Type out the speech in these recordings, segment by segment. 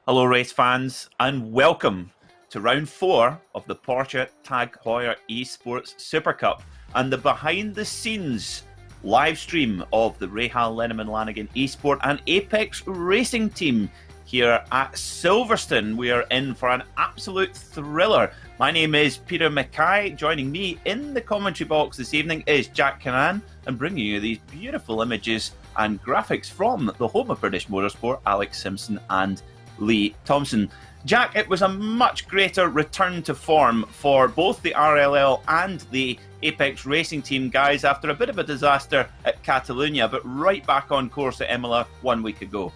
Hello race fans and welcome to round 4 of the Porsche Tag Heuer eSports Supercup and the behind the scenes live stream of the Rahal Lenneman Lanigan Esport and Apex Racing team here at Silverstone. We are in for an absolute thriller. My name is Peter Mackay. Joining me in the commentary box this evening is Jack Canan and bringing you these beautiful images and graphics from the home of British motorsport, Alex Simpson and Lee Thompson. Jack, it was a much greater return to form for both the RLL and the Apex Racing team guys after a bit of a disaster at Catalunya, but right back on course at Imola 1 week ago.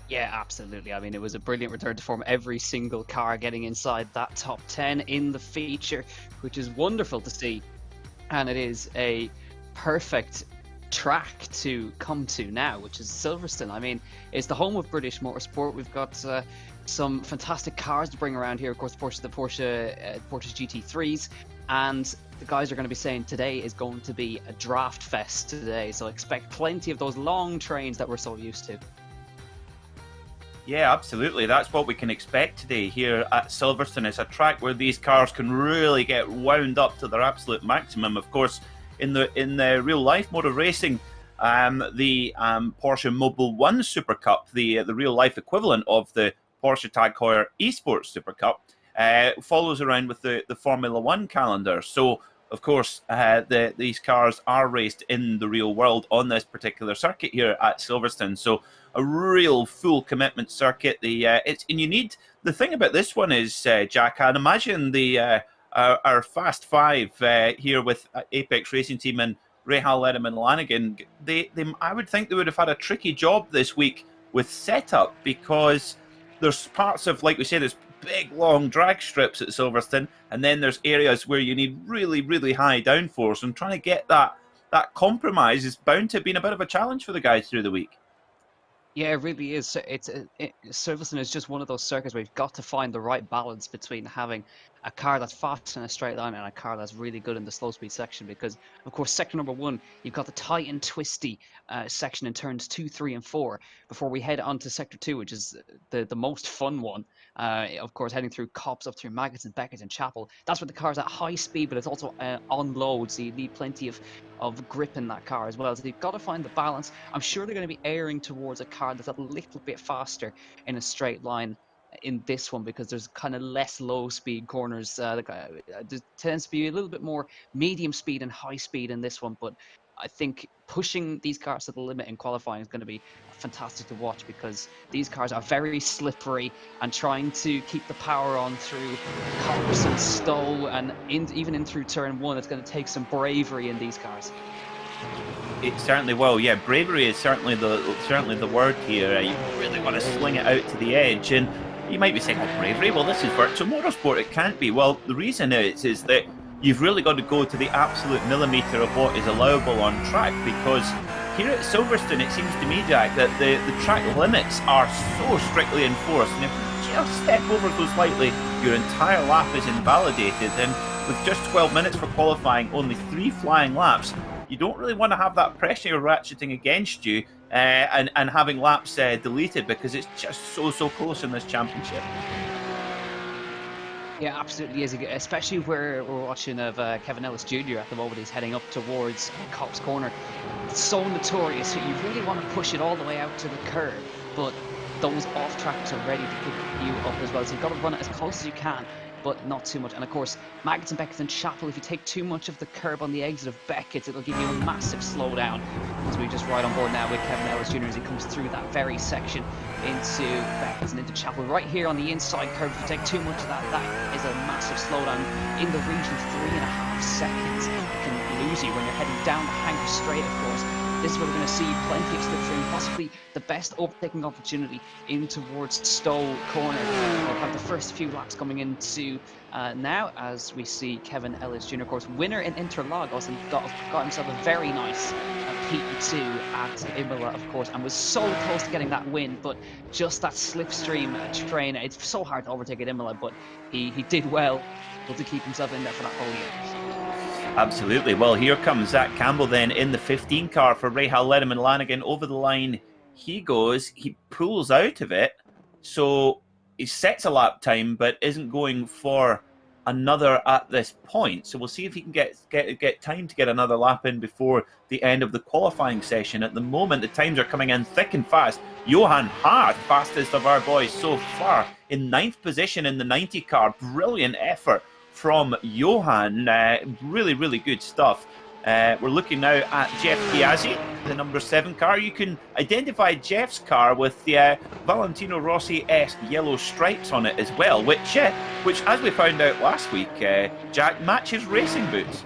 Yeah, absolutely. I mean, it was a brilliant return to form. Every single car getting inside that top 10 in the feature, which is wonderful to see. And it is a perfect track to come to now, which is Silverstone. I mean, it's the home of British motorsport. We've got some fantastic cars to bring around here. Of course, the Porsche GT3s, and the guys are going to be saying today is going to be a draft fest today. So expect plenty of those long trains that we're so used to. Yeah, absolutely. That's what we can expect today here at Silverstone. It's a track where these cars can really get wound up to their absolute maximum. Of course, in the real life mode of racing, the Porsche Mobile 1 Super Cup, the real life equivalent of the Porsche Tag Heuer eSports Super Cup, follows around with the Formula 1 calendar. So, of course, these cars are raced in the real world on this particular circuit here at Silverstone. So, a real full commitment circuit. And you need, the thing about this one is, Jack, I'd imagine our Fast Five here with Apex Racing Team and Rahal Lenneman Lanigan, I would think they would have had a tricky job this week with setup, because there's parts of, like we said, there's big long drag strips at Silverstone, and then there's areas where you need really, really high downforce, and trying to get that compromise is bound to have been a bit of a challenge for the guys through the week. Yeah, it really is. Silverstone is just one of those circuits where you've got to find the right balance between having a car that's fast in a straight line and a car that's really good in the slow speed section. Because, of course, sector number 1, you've got the tight and twisty section in turns 2, 3, and 4 before we head on to sector 2, which is the most fun one. Of course, heading through Copse up through Maggots and Beckett and Chapel. That's where the car's at high speed, but it's also on load, so you need plenty of grip in that car as well. So you've got to find the balance. I'm sure they're going to be erring towards a car that's a little bit faster in a straight line in this one, because there's kind of less low speed corners. There tends to be a little bit more medium speed and high speed in this one, but I think pushing these cars to the limit in qualifying is going to be fantastic to watch, because these cars are very slippery, and trying to keep the power on through Copse and Stowe and even in through turn 1, it's going to take some bravery in these cars. It certainly will. Yeah, bravery is certainly the word here. You really want to sling it out to the edge, and you might be saying, "Oh, bravery? Well, this is virtual motorsport. It can't be." Well, the reason is that you've really got to go to the absolute millimetre of what is allowable on track, because here at Silverstone, it seems to me, Jack, that the track limits are so strictly enforced, and if you just step over so slightly, your entire lap is invalidated. And with just 12 minutes for qualifying, only 3 flying laps, you don't really want to have that pressure ratcheting against you and having laps deleted, because it's just so close in this championship. Yeah, absolutely is, especially where we're watching of Kevin Ellis Jr. at the moment. He's heading up towards Copse Corner. It's so notorious, so you really want to push it all the way out to the curb, but those off tracks are ready to pick you up as well, so you've got to run it as close as you can, but not too much. And of course, Maggots and Beckett and Chapel, if you take too much of the curb on the exit of Beckett, it'll give you a massive slowdown. As we just ride on board now with Kevin Ellis Jr. as he comes through that very section into Beckett and into Chapel. Right here on the inside curve, if you take too much of that, that is a massive slowdown in the region of 3.5 seconds. It can lose you when you're heading down the hangar straight, of course. This is where we're going to see plenty of slipstream, possibly the best overtaking opportunity in towards Stowe Corner. We'll have the first few laps coming into now, as we see Kevin Ellis Jr., of course, winner in Interlagos, and got himself a very nice P2 at Imola, of course, and was so close to getting that win, but just that slipstream train, it's so hard to overtake at Imola, but he did well to keep himself in there for that whole year. Absolutely. Well, here comes Zach Campbell then in the 15 car for Rahal Lenneman Lanigan over the line. He goes, he pulls out of it, So he sets a lap time, but isn't going for another at this point. So we'll see if he can get time to get another lap in before the end of the qualifying session. At the moment, the times are coming in thick and fast. Johan Hart, fastest of our boys so far, in 9th position in the 90 car. Brilliant effort from Johan. Really, really good stuff. We're looking now at Jeff Chiazzi, the number 7 car. You can identify Jeff's car with the Valentino Rossi-esque yellow stripes on it as well, which as we found out last week, Jack, matches racing boots.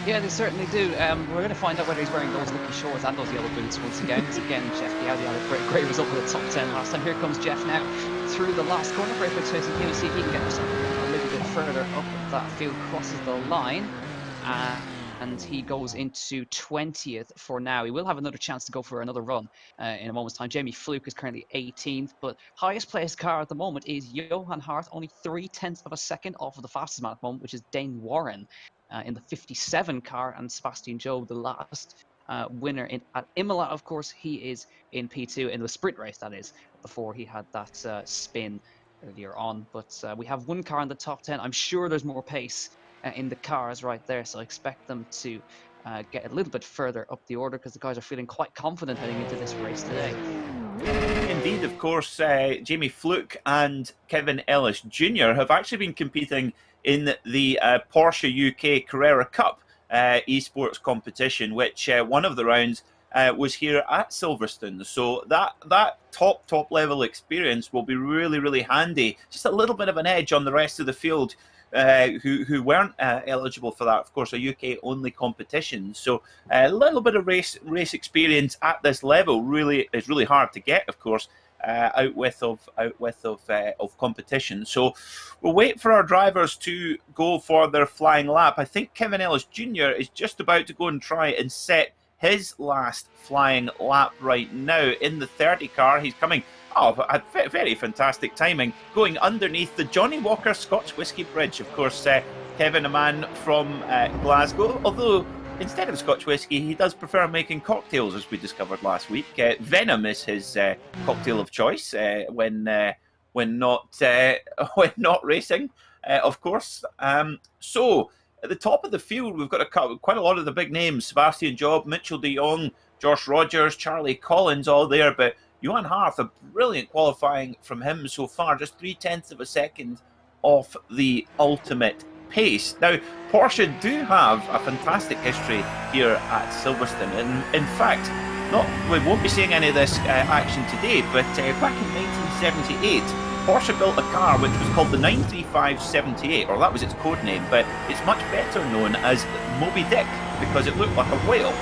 Yeah, they certainly do. We're going to find out whether he's wearing those lucky shorts and those yellow boots once again. Again, Jeff Chiazzi had a great result with the top 10 last time. Here comes Jeff now through the last corner. Great bit twisting here to see if he can get himself a little bit further up that field, crosses the line. And he goes into 20th for now. He will have another chance to go for another run in a moment's time. Jamie Fluke is currently 18th, but highest placed car at the moment is Johan Hart, only 0.3 of a second off of the fastest man at the moment, which is Dane Warren in the 57 car, and Sebastian Job, the last winner at Imola. Of course, he is in P2 in the sprint race, that is, before he had that spin earlier on. But we have one car in the top 10. I'm sure there's more pace in the cars right there, so I expect them to get a little bit further up the order, because the guys are feeling quite confident heading into this race today. Indeed, of course, Jamie Fluke and Kevin Ellis Jr. have actually been competing in the Porsche UK Carrera Cup eSports competition, which one of the rounds was here at Silverstone. So that top level experience will be really, really handy. Just a little bit of an edge on the rest of the field, who weren't eligible for that, of course, a UK only competition. So a little bit of race experience at this level is really hard to get, of course, out with of competition. So we'll wait for our drivers to go for their flying lap. I think Kevin Ellis Jr. is just about to go and try and set his last flying lap right now in the 30 car. He's coming. Oh, very fantastic timing, going underneath the Johnny Walker Scotch Whisky Bridge. Of course, Kevin, a man from Glasgow, although instead of Scotch whisky, he does prefer making cocktails, as we discovered last week. Venom is his cocktail of choice when not racing, of course. So at the top of the field, we've got quite a lot of the big names: Sebastian Job, Mitchell de Jong, Josh Rogers, Charlie Collins, all there. But Johan Hart, a brilliant qualifying from him so far, just 0.3 of a second off the ultimate pace. Now, Porsche do have a fantastic history here at Silverstone, and in fact, we won't be seeing any of this action today, but back in 1978, Porsche built a car which was called the 93578, or that was its code name, but it's much better known as Moby Dick because it looked like a whale.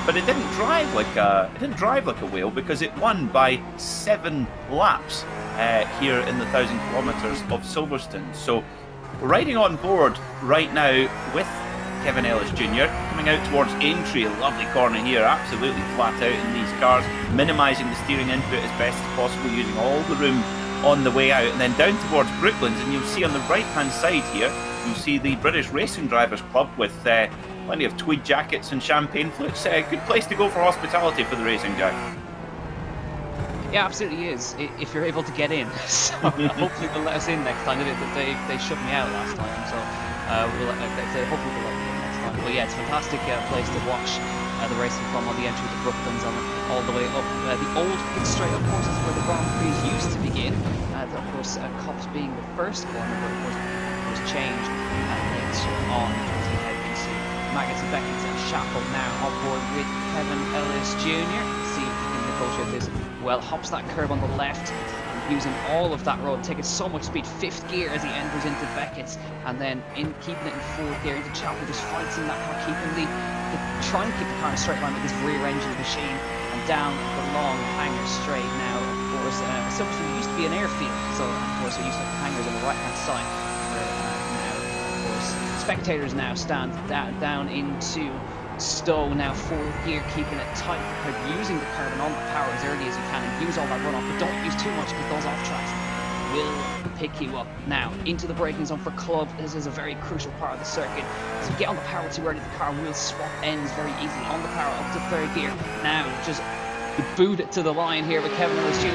But it didn't drive like a whale, because it won by 7 laps here in the 1,000 kilometres of Silverstone. So we're riding on board right now with Kevin Ellis Jr. coming out towards Aintree, a lovely corner here, absolutely flat out in these cars, minimising the steering input as best as possible, using all the room on the way out, and then down towards Brooklands. And you'll see on the right hand side here, you'll see the British Racing Drivers Club with plenty of tweed jackets and champagne flutes. A good place to go for hospitality for the racing, Jack. Yeah, absolutely is, if you're able to get in. So hopefully they'll let us in next time. They shut me out last time, so hopefully they'll let me in next time. But yeah, it's a fantastic place to watch the racing from on the entry to Brooklands and all the way up. The old pit straight, of course, is where the Grand Prix used to begin. Of course, Copse being the first corner, but of course it was changed later on. Maggots and Beckett and Chappell now on board with Kevin Ellis Jr. See if he can negotiate this. Well, hops that curve on the left, and using all of that road, taking so much speed, 5th gear as he enters into Beckett's, and then keeping it in 4th gear into Chappell, just fights in that car, trying to keep the car in a straight line with this rear engine machine, and down the long hanger straight now. Of course, Silverstone used to be an airfield, so of course we used to have hangers on the right hand side. Spectators now stand down into Stowe, now 4th gear, keeping it tight, using the curb and on the power as early as you can, and use all that runoff, but don't use too much because those off tracks will pick you up. Now into the braking zone for Club. This is a very crucial part of the circuit. As you get on the power too early, the car will swap ends very easily. On the power up to 3rd gear. Now just the boot to the line here with Kevin Ellis Jr.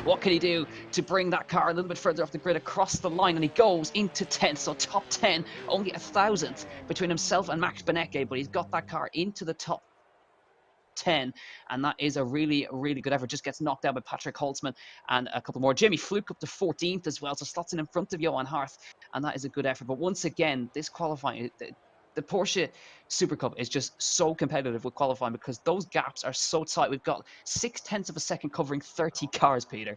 What can he do to bring that car a little bit further off the grid across the line? And he goes into 10th, so top 10, only a thousandth between himself and Max Benecke, but he's got that car into the top 10, and that is a really, really good effort. Just gets knocked out by Patrick Holtzman and a couple more. Jamie Fluke up to 14th as well, so slots in front of Johan Harth, and that is a good effort. But once again, this qualifying, the Porsche Supercup is just so competitive with qualifying because those gaps are so tight. We've got 0.6 of a second covering 30 cars, Peter.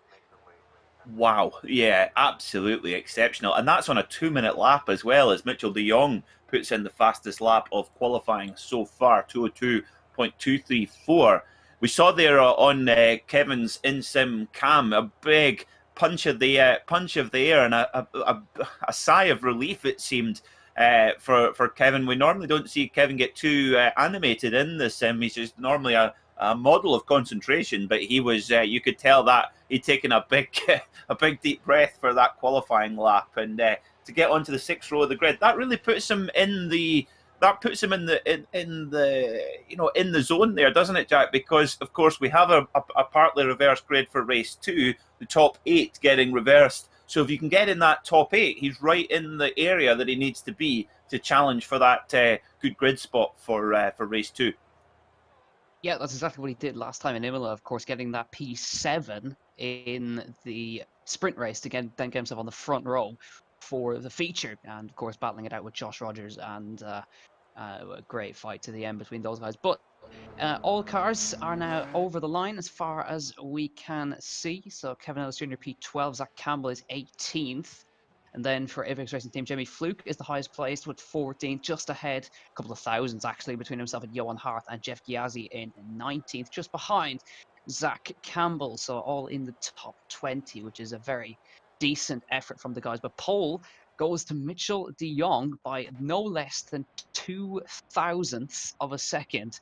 Wow, yeah, absolutely exceptional. And that's on a 2-minute lap as well, as Mitchell de Jong puts in the fastest lap of qualifying so far, 202.234. We saw there on Kevin's in-sim cam a big punch of the air and a sigh of relief, it seemed, for Kevin. We normally don't see Kevin get too animated in the sim. He's just normally a model of concentration, but he was, you could tell that he'd taken a big deep breath for that qualifying lap, and to get onto the 6th row of the grid, that really puts him in the zone there, doesn't it, Jack? Because of course we have a partly reversed grid for race 2, the top 8 getting reversed. So if you can get in that top 8, he's right in the area that he needs to be to challenge for that good grid spot for race 2. Yeah, that's exactly what he did last time in Imola, of course, getting that P7 in the sprint race to then get himself on the front row for the feature, and of course battling it out with Josh Rogers, and a great fight to the end between those guys. But all cars are now over the line as far as we can see. So Kevin Ellis Jr. P12, Zach Campbell is 18th. And then for Apex Racing Team, Jamie Fluke is the highest placed with 14th, just ahead, a couple of thousands actually, between himself and Johan Hart, and Jeff Ghiazzi in 19th, just behind Zach Campbell. So all in the top 20, which is a very decent effort from the guys. But pole goes to Mitchell de Jong by no less than 0.02 of a second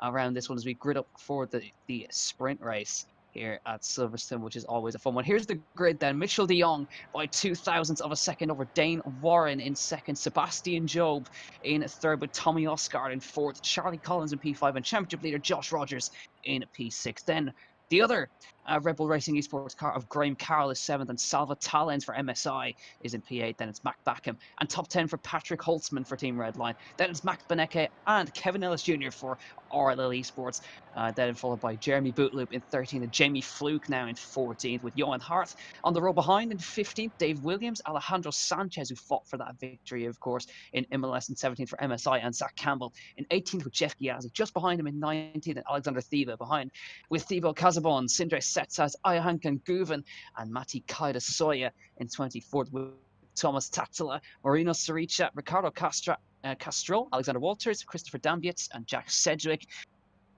around this one as we grid up for the sprint race here at Silverstone, which is always a fun one. Here's the grid then. Mitchell de Jong by 0.02 of a second over Dane Warren in second. Sebastian Job in third, with Tommy Oscar in fourth. Charlie Collins in P5, and championship leader Josh Rogers in P6. Then the other Red Bull Racing Esports car of Graham Carroll is 7th, and Salva Talens for MSI is in P8. Then it's Mac Backham, and top 10 for Patrick Holtzman for Team Redline. Then it's Max Benecke and Kevin Ellis Jr. for RLL Esports. Then followed by Jeremy Bootloop in 13th, and Jamie Fluke now in 14th, with Johan Hart on the row behind in 15th. Dave Williams, Alejandro Sanchez, who fought for that victory, of course, in MLS, in 17th for MSI, and Zach Campbell in 18th with Jeff Ghiazzi. Just behind him in 19th, and Alexander Thiva behind, with Thibaut Casabon, Sindre Setsas, Ayahankan Guven, and Mati Kaida Soya in 24th, with Thomas Tattala, Marino Saricha, Ricardo Castro, Alexander Walters, Christopher Dambietz, and Jack Sedgwick.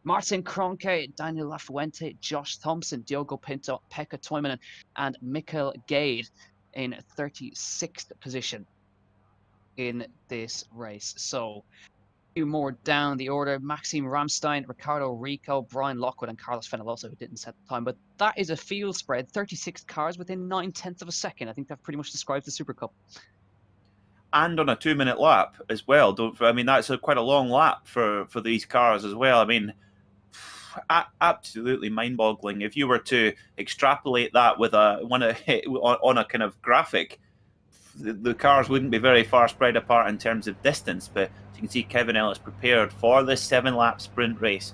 Martin Kroenke, Daniel Lafuente, Josh Thompson, Diogo Pinto, Pekka Toivonen, and Mikkel Gade in 36th position in this race. So a few more down the order: Maxime Ramstein, Ricardo Rico, Brian Lockwood, and Carlos Fenalosa, who didn't set the time. But that is a field spread, 36 cars within 0.9 of a second. I think that pretty much describes the Super Cup. And on a 2-minute lap as well. That's quite a long lap for these cars as well. I mean, absolutely mind-boggling. If you were to extrapolate that with on a kind of graphic, the cars wouldn't be very far spread apart in terms of distance. But as you can see, Kevin Ellis prepared for this 7-lap sprint race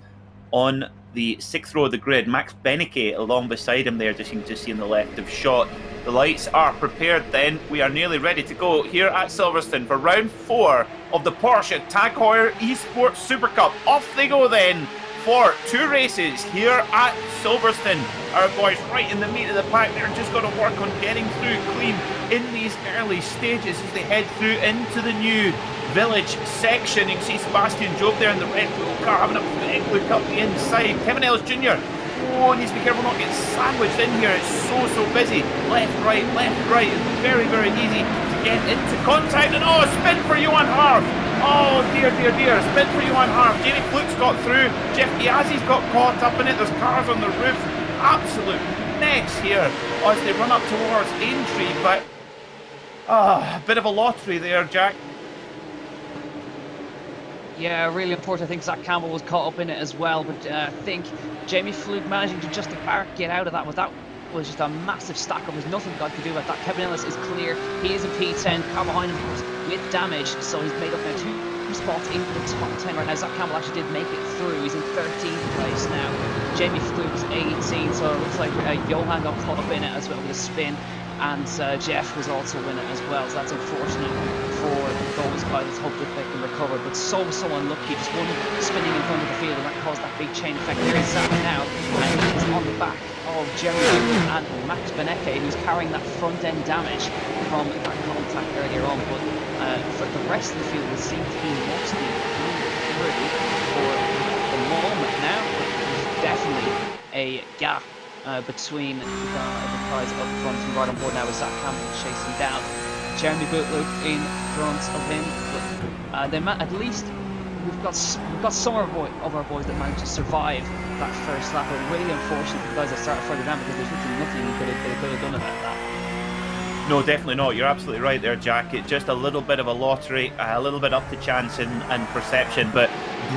on the 6th row of the grid. Max Benecke along beside him there, just you can just see in the left of shot. The lights are prepared then. We are nearly ready to go here at Silverstone for round 4 of the Porsche Tag Heuer eSports Supercup. Off they go then for 2 races here at Silverstone. Our boys right in the meat of the pack. They're just going to work on getting through clean in these early stages as they head through into the new village section. You can see Sebastian Job there in the Red Bull car having a big look up the inside. Kevin Ellis Jr. Needs to be careful not getting sandwiched in here. It's so busy. Left, right. It's very, very easy to get into contact. And spin for Johan Harf. Oh, dear. Spin for Johan Harf. Jamie Fluke's got through. Jeff Ghiazzi's got caught up in it. There's cars on the roof. Absolute mess here as they run up towards Aintree. But a bit of a lottery there, Jack. Yeah, really important. I think Zach Campbell was caught up in it as well, but I think Jamie Fluke managing to just about get out of that was just a massive stack up. There's nothing God could do about that. Kevin Ellis is clear. He is in P10. Car behind him, of course, with damage, so he's made up now two spots in the top 10 right now. Zach Campbell actually did make it through. He's in 13th place now. Jamie Fluke's 18, so it looks like Johan got caught up in it as well with a spin. And Jeff was also winning as well, so that's unfortunate for those guys. Let's hope that they can recover, but so unlucky. Just one spinning in front of the field, and that caused that big chain effect. There is Zach now, and he's on the back of Jeremy and Max Benecke, who's carrying that front end damage from that contact earlier on. But for the rest of the field, it seems to be mostly through for the moment now. But there's definitely a gap between the guys up front, and right on board now with Zach Campbell chasing down Jeremy Bootloop in front of him. But at least we've got some of our boys that managed to survive that first lap. But really unfortunate for the guys that started further down, because there's nothing they could have done about that. No, definitely not. You're absolutely right there, Jack. It's just a little bit of a lottery, a little bit up to chance and perception, but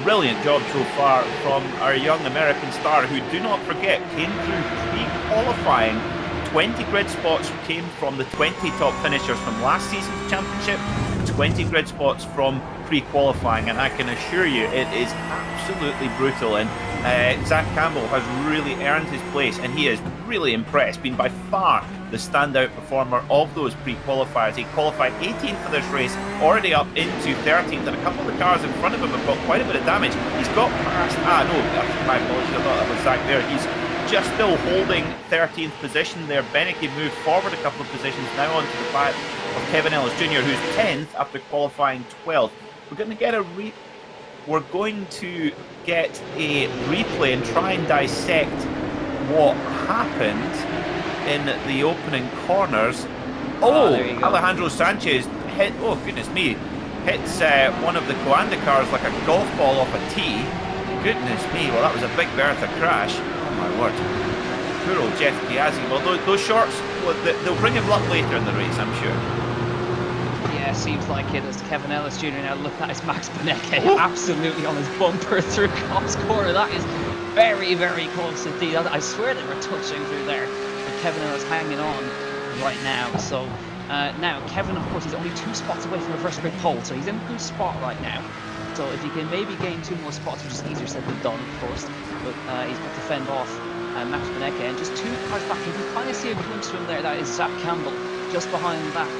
brilliant job so far from our young American star, who, do not forget, came through pre-qualifying. 20 grid spots came from the 20 top finishers from last season's championship, 20 grid spots from pre-qualifying, and I can assure you it is absolutely brutal. And Zach Campbell has really earned his place, and he is really impressed, been by far the standout performer of those pre-qualifiers. He qualified 18th for this race, already up into 13th, and a couple of the cars in front of him have got quite a bit of damage. He's got past, my apologies, I thought that was Zach there. He's just still holding 13th position there. Benecke moved forward a couple of positions, now onto the back of Kevin Ellis Jr., who's 10th after qualifying 12th. We're going to get a replay and try and dissect what happened in the opening corners. Alejandro Sanchez hit, oh goodness me, hits one of the Coanda cars like a golf ball off a tee. Goodness me, well that was a big Bertha crash. Oh my word. Poor old Jeff Piazzi. Well, those shorts, well, they'll bring him luck later in the race, I'm sure. Yeah, seems like it, as Kevin Ellis Jr. now look at his Max Benecke absolutely on his bumper through Cops Corner. That is very, very close indeed. I swear they were touching through there. And Kevin Ellis hanging on right now. So now Kevin, of course, he's only 2 spots away from the first grid pole, so he's in a good spot right now. So if he can maybe gain 2 more spots, which is easier said than done, of course, but he's got to fend off Max Benecke, and just 2 cars back. You can kind of see a glimpse from there. That is Zach Campbell just behind that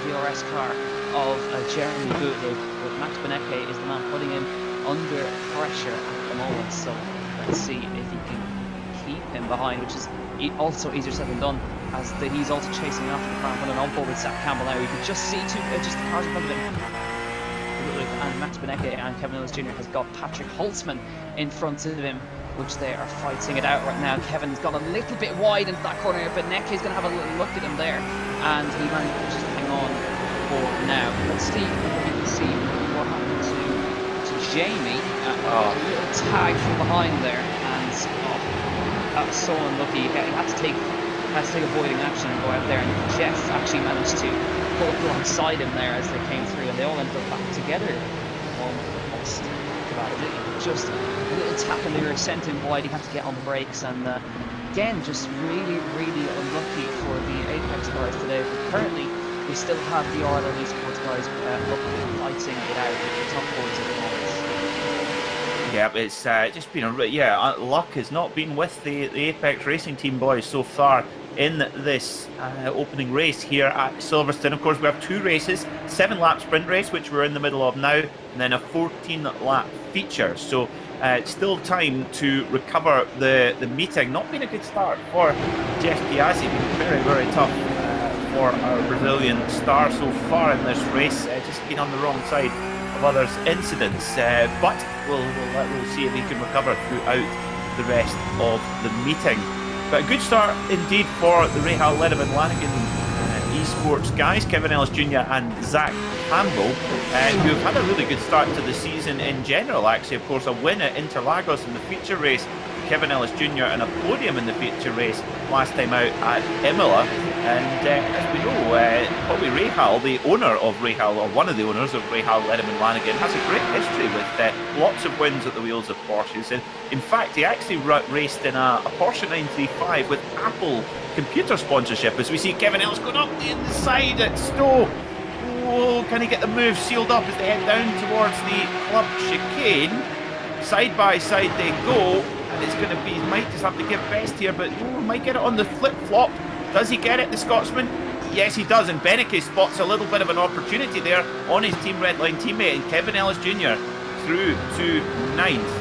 VRS car of Jeremy Bootloop, but Max Benecke is the man putting him under pressure at the moment. So let's see if he can keep him behind, which is also easier said than done, as he's also chasing after the car and on board with Zach Campbell now. You can just see just the cars in front of him. And Max Benecke and Kevin Ellis Jr. has got Patrick Holtzman in front of him, which they are fighting it out right now. Kevin's got a little bit wide into that corner. Benecke is going to have a little look at him there, and he managed to just hang on for now. Let's see if we can see what happened to Jamie. A little tag from behind there, and that was so unlucky. He had to take avoiding action and go out there, and Jeff actually managed to pull up alongside him there as they came through, and they all ended up back together almost. Just a little tap and they were sent him wide. He had to get on the brakes, and again, just really, really unlucky for the Apex guys today. But currently, we still have the RLL eSports guys up fighting it out with the top boys at the moment. Yeah, it's just been luck has not been with the Apex Racing Team boys so far in this opening race here at Silverstone. Of course, we have 2 races, 7-lap sprint race, which we're in the middle of now, and then a 14-lap feature. So it's still time to recover the meeting. Not been a good start for Jeff Piazzi, been very, very tough for our Brazilian star so far in this race. Just been on the wrong side of others' incidents, but we'll see if he can recover throughout the rest of the meeting. But a good start indeed for the Rahal Ledovan Lanigan eSports guys, Kevin Ellis Jr. and Zach Campbell, who have had a really good start to the season in general. Actually, of course, a win at Interlagos in the feature race Kevin Ellis Jr. and a podium in the feature race last time out at Imola. And as we know, Bobby Rahal, the owner of Rahal, or one of the owners of Rahal, Letterman Lanigan, has a great history with lots of wins at the wheels of Porsches. And in fact, he actually raced in a Porsche 935 with Apple computer sponsorship, as we see Kevin Ellis going up the inside at Stowe. Oh, can he get the move sealed up as they head down towards the club chicane? Side by side they go, and it's going to be, he might just have to give best here, but might get it on the flip-flop. Does he get it, the Scotsman? Yes, he does, and Beneke spots a little bit of an opportunity there on his Team Redline teammate, and Kevin Ellis Jr. through to 9th.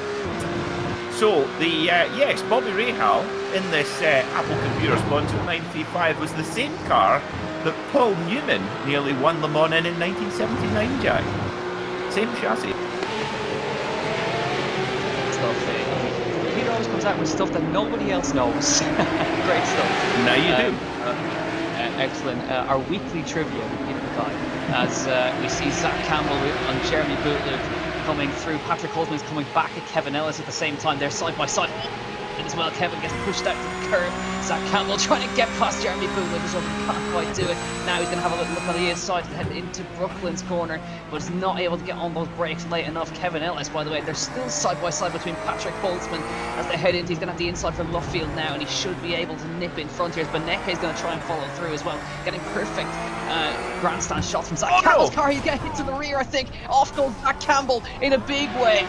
So, yes, Bobby Rahal in this Apple computer sponsored 935 was the same car that Paul Newman nearly won Le Mans in 1979, Jack. Same chassis. Stuff. Peter always comes out with stuff that nobody else knows. Great stuff. Now you do. Excellent. Our weekly trivia with Peter McKay, as we see Zach Campbell and Jeremy Bootluke coming through. Patrick Holtzman is coming back at Kevin Ellis at the same time. They're side by side. And as well, Kevin gets pushed out to the curb. Zach Campbell trying to get past Jeremy Bootluke, but can't quite do it. Now he's going to have a little look on the inside and head into Brooklyn's corner, but is not able to get on those brakes late enough. Kevin Ellis, by the way, they're still side by side between Patrick Holtzman as they head into. He's going to have the inside for Luffield now, and he should be able to nip in front here. Beneke is going to try and follow through as well, getting perfect grandstand shots from Zach Campbell's car. He's getting into the rear, I think. Off goes Zach Campbell in a big way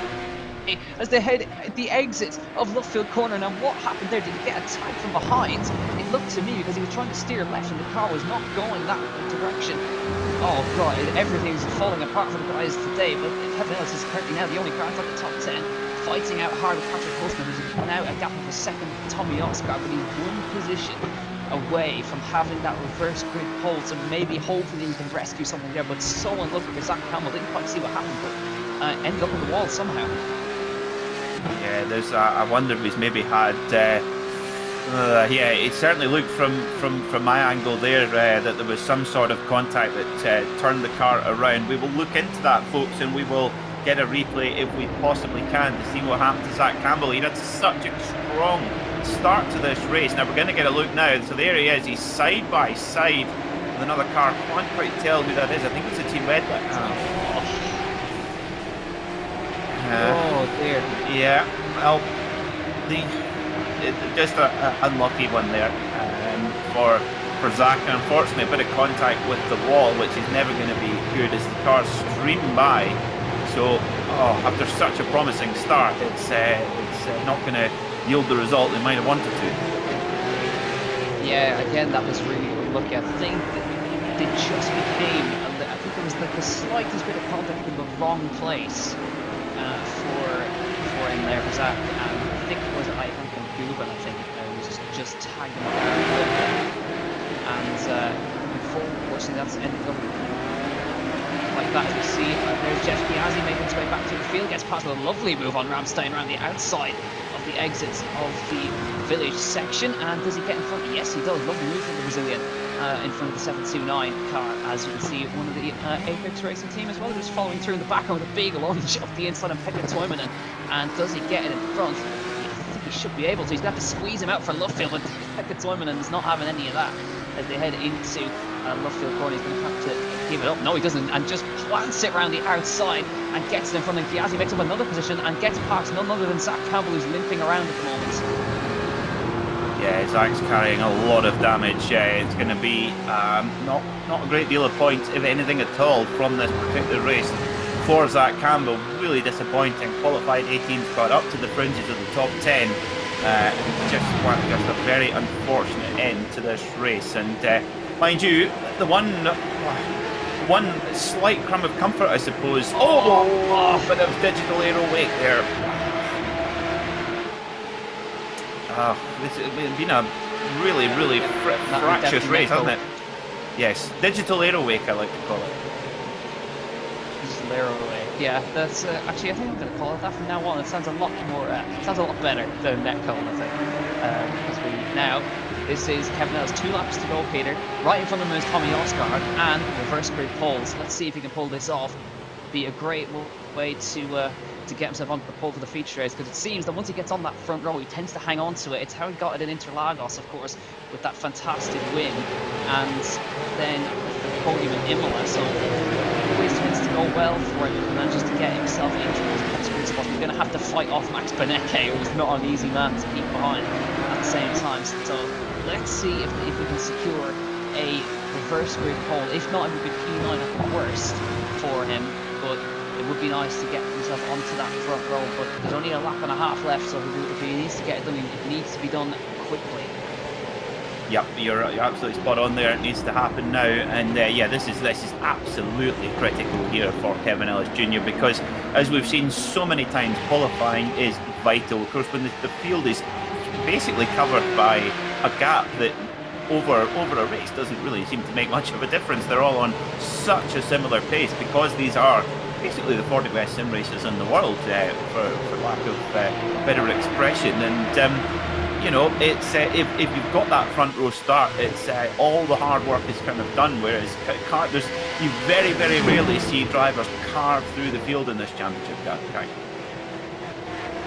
as they head at the exit of Luffield corner. Now what happened there? Did he get a tag from behind? It looked to me because he was trying to steer left and the car was not going that direction. Oh god, everything's falling apart for the guys today, but Kevin Ellis is currently now the only car inside the top 10, fighting out hard with Patrick Holtzman, who's now a gap of a second Tommy Oscar, but he's one position away from having that reverse grid pole, so maybe hopefully he can rescue something there, but so unlucky because Zach Campbell didn't quite see what happened, but ended up on the wall somehow. Yeah, there's. I wonder if he's maybe had. Yeah, it certainly looked from my angle there that there was some sort of contact that turned the car around. We will look into that, folks, and we will get a replay if we possibly can to see what happened to Zach Campbell. He had such a strong start to this race. Now we're going to get a look now. So there he is. He's side by side with another car. Can't quite tell who that is. I think it's a Team Red. Oh dear. Yeah, well, just an unlucky one there for Zach, and unfortunately a bit of contact with the wall, which is never going to be good as the cars stream by. So, after such a promising start, it's not going to yield the result they might have wanted to. Yeah, again, that was really unlucky. I think they just became, I think there was like the slightest bit of contact in the wrong place. For him there for Zach, and I think it was Ivan Guban, I think, who just tagged him down, and unfortunately that's ended up like that. As we see, there's Jeff Piazzi making his way back to the field, gets past a lovely move on Ramstein around the outside of the exits of the village section, and does he get in front? Yes, he does. Lovely move from the Brazilian in front of the 729 car, as you can see, one of the Apex Racing team as well, just following through in the background with a big lunge up the inside on Pekka Toivonen. And does he get it in front? I think he should be able to. He's going to have to squeeze him out for Luffield, but Pekka Toivonen is not having any of that as they head into Luffield corner. He's going to have to give it up. No, he doesn't, and just plants it around the outside and gets it in front of Piazzi, makes up another position and gets past none other than Zach Campbell, who's limping around at the moment. Yeah, Zach's carrying a lot of damage. It's going to be not a great deal of points, if anything at all, from this particular race for Zach Campbell. Really disappointing. Qualified 18th, got up to the fringes of the top 10. Just a very unfortunate end to this race. And mind you, the one slight crumb of comfort, I suppose. Oh, but it was digital aero wake there. This has been a really fractious race, hasn't it? Yes, digital aero wake, I like to call it. Digital aero wake. Yeah, that's actually, I think I'm going to call it that from now on. It sounds a lot more, sounds a lot better than Netcone, I think. This is Kevin Ellis, 2 laps to go, Peter. Right in front of him is Tommy Oscar and reverse grid poles. Let's see if he can pull this off. Be a great way to to get himself onto the pole for the feature race, because it seems that once he gets on that front row, he tends to hang on to it. It's how he got it in Interlagos, of course, with that fantastic win, and then the podium in Imola. So it always tends to go well for him if he manages to get himself into those consequence spots. We're going to have to fight off Max Benecke, who's not an easy man to keep behind at the same time. So let's see if we can secure a reverse grid pole. If not, it would be P9 at the worst for him, but it would be nice to get himself onto that front row. But there's only a lap and a half left, so if he needs to get it done, it needs to be done quickly. Yep, you're absolutely spot on there. It needs to happen now, and yeah, this is absolutely critical here for Kevin Ellis Jr. because, as we've seen so many times, qualifying is vital. Of course, when the field is basically covered by a gap that over a race doesn't really seem to make much of a difference. They're all on such a similar pace because these are basically the 40 best sim races in the world, for lack of better expression. And you know, it's if you've got that front row start, it's all the hard work is kind of done. Whereas you very rarely see drivers carve through the field in this championship, guy.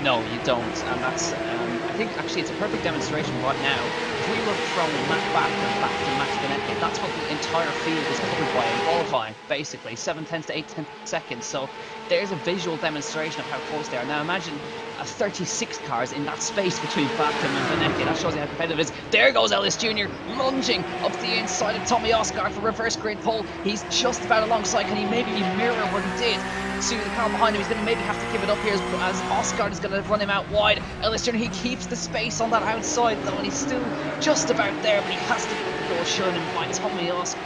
No, you don't, and that's, I think actually it's a perfect demonstration right now. If we look from Matt back to Max Benecke, that's what the entire field is covered by in qualifying, basically, 7/10 to 8/10 seconds. So there's a visual demonstration of how close they are. Now imagine 36 cars in that space between Bakken and Benecke. That shows you how competitive it is. There goes Ellis Jr. lunging up the inside of Tommy Oscar for reverse grid pole. He's just about alongside. Can he maybe mirror what he did to the car behind him? He's going to maybe have to give it up here as Oscar is going to run him out wide. Ellis Jr., he keeps the space on that outside though, and he's still just about there, but he has to get the goal shown him by Tommy Oscar.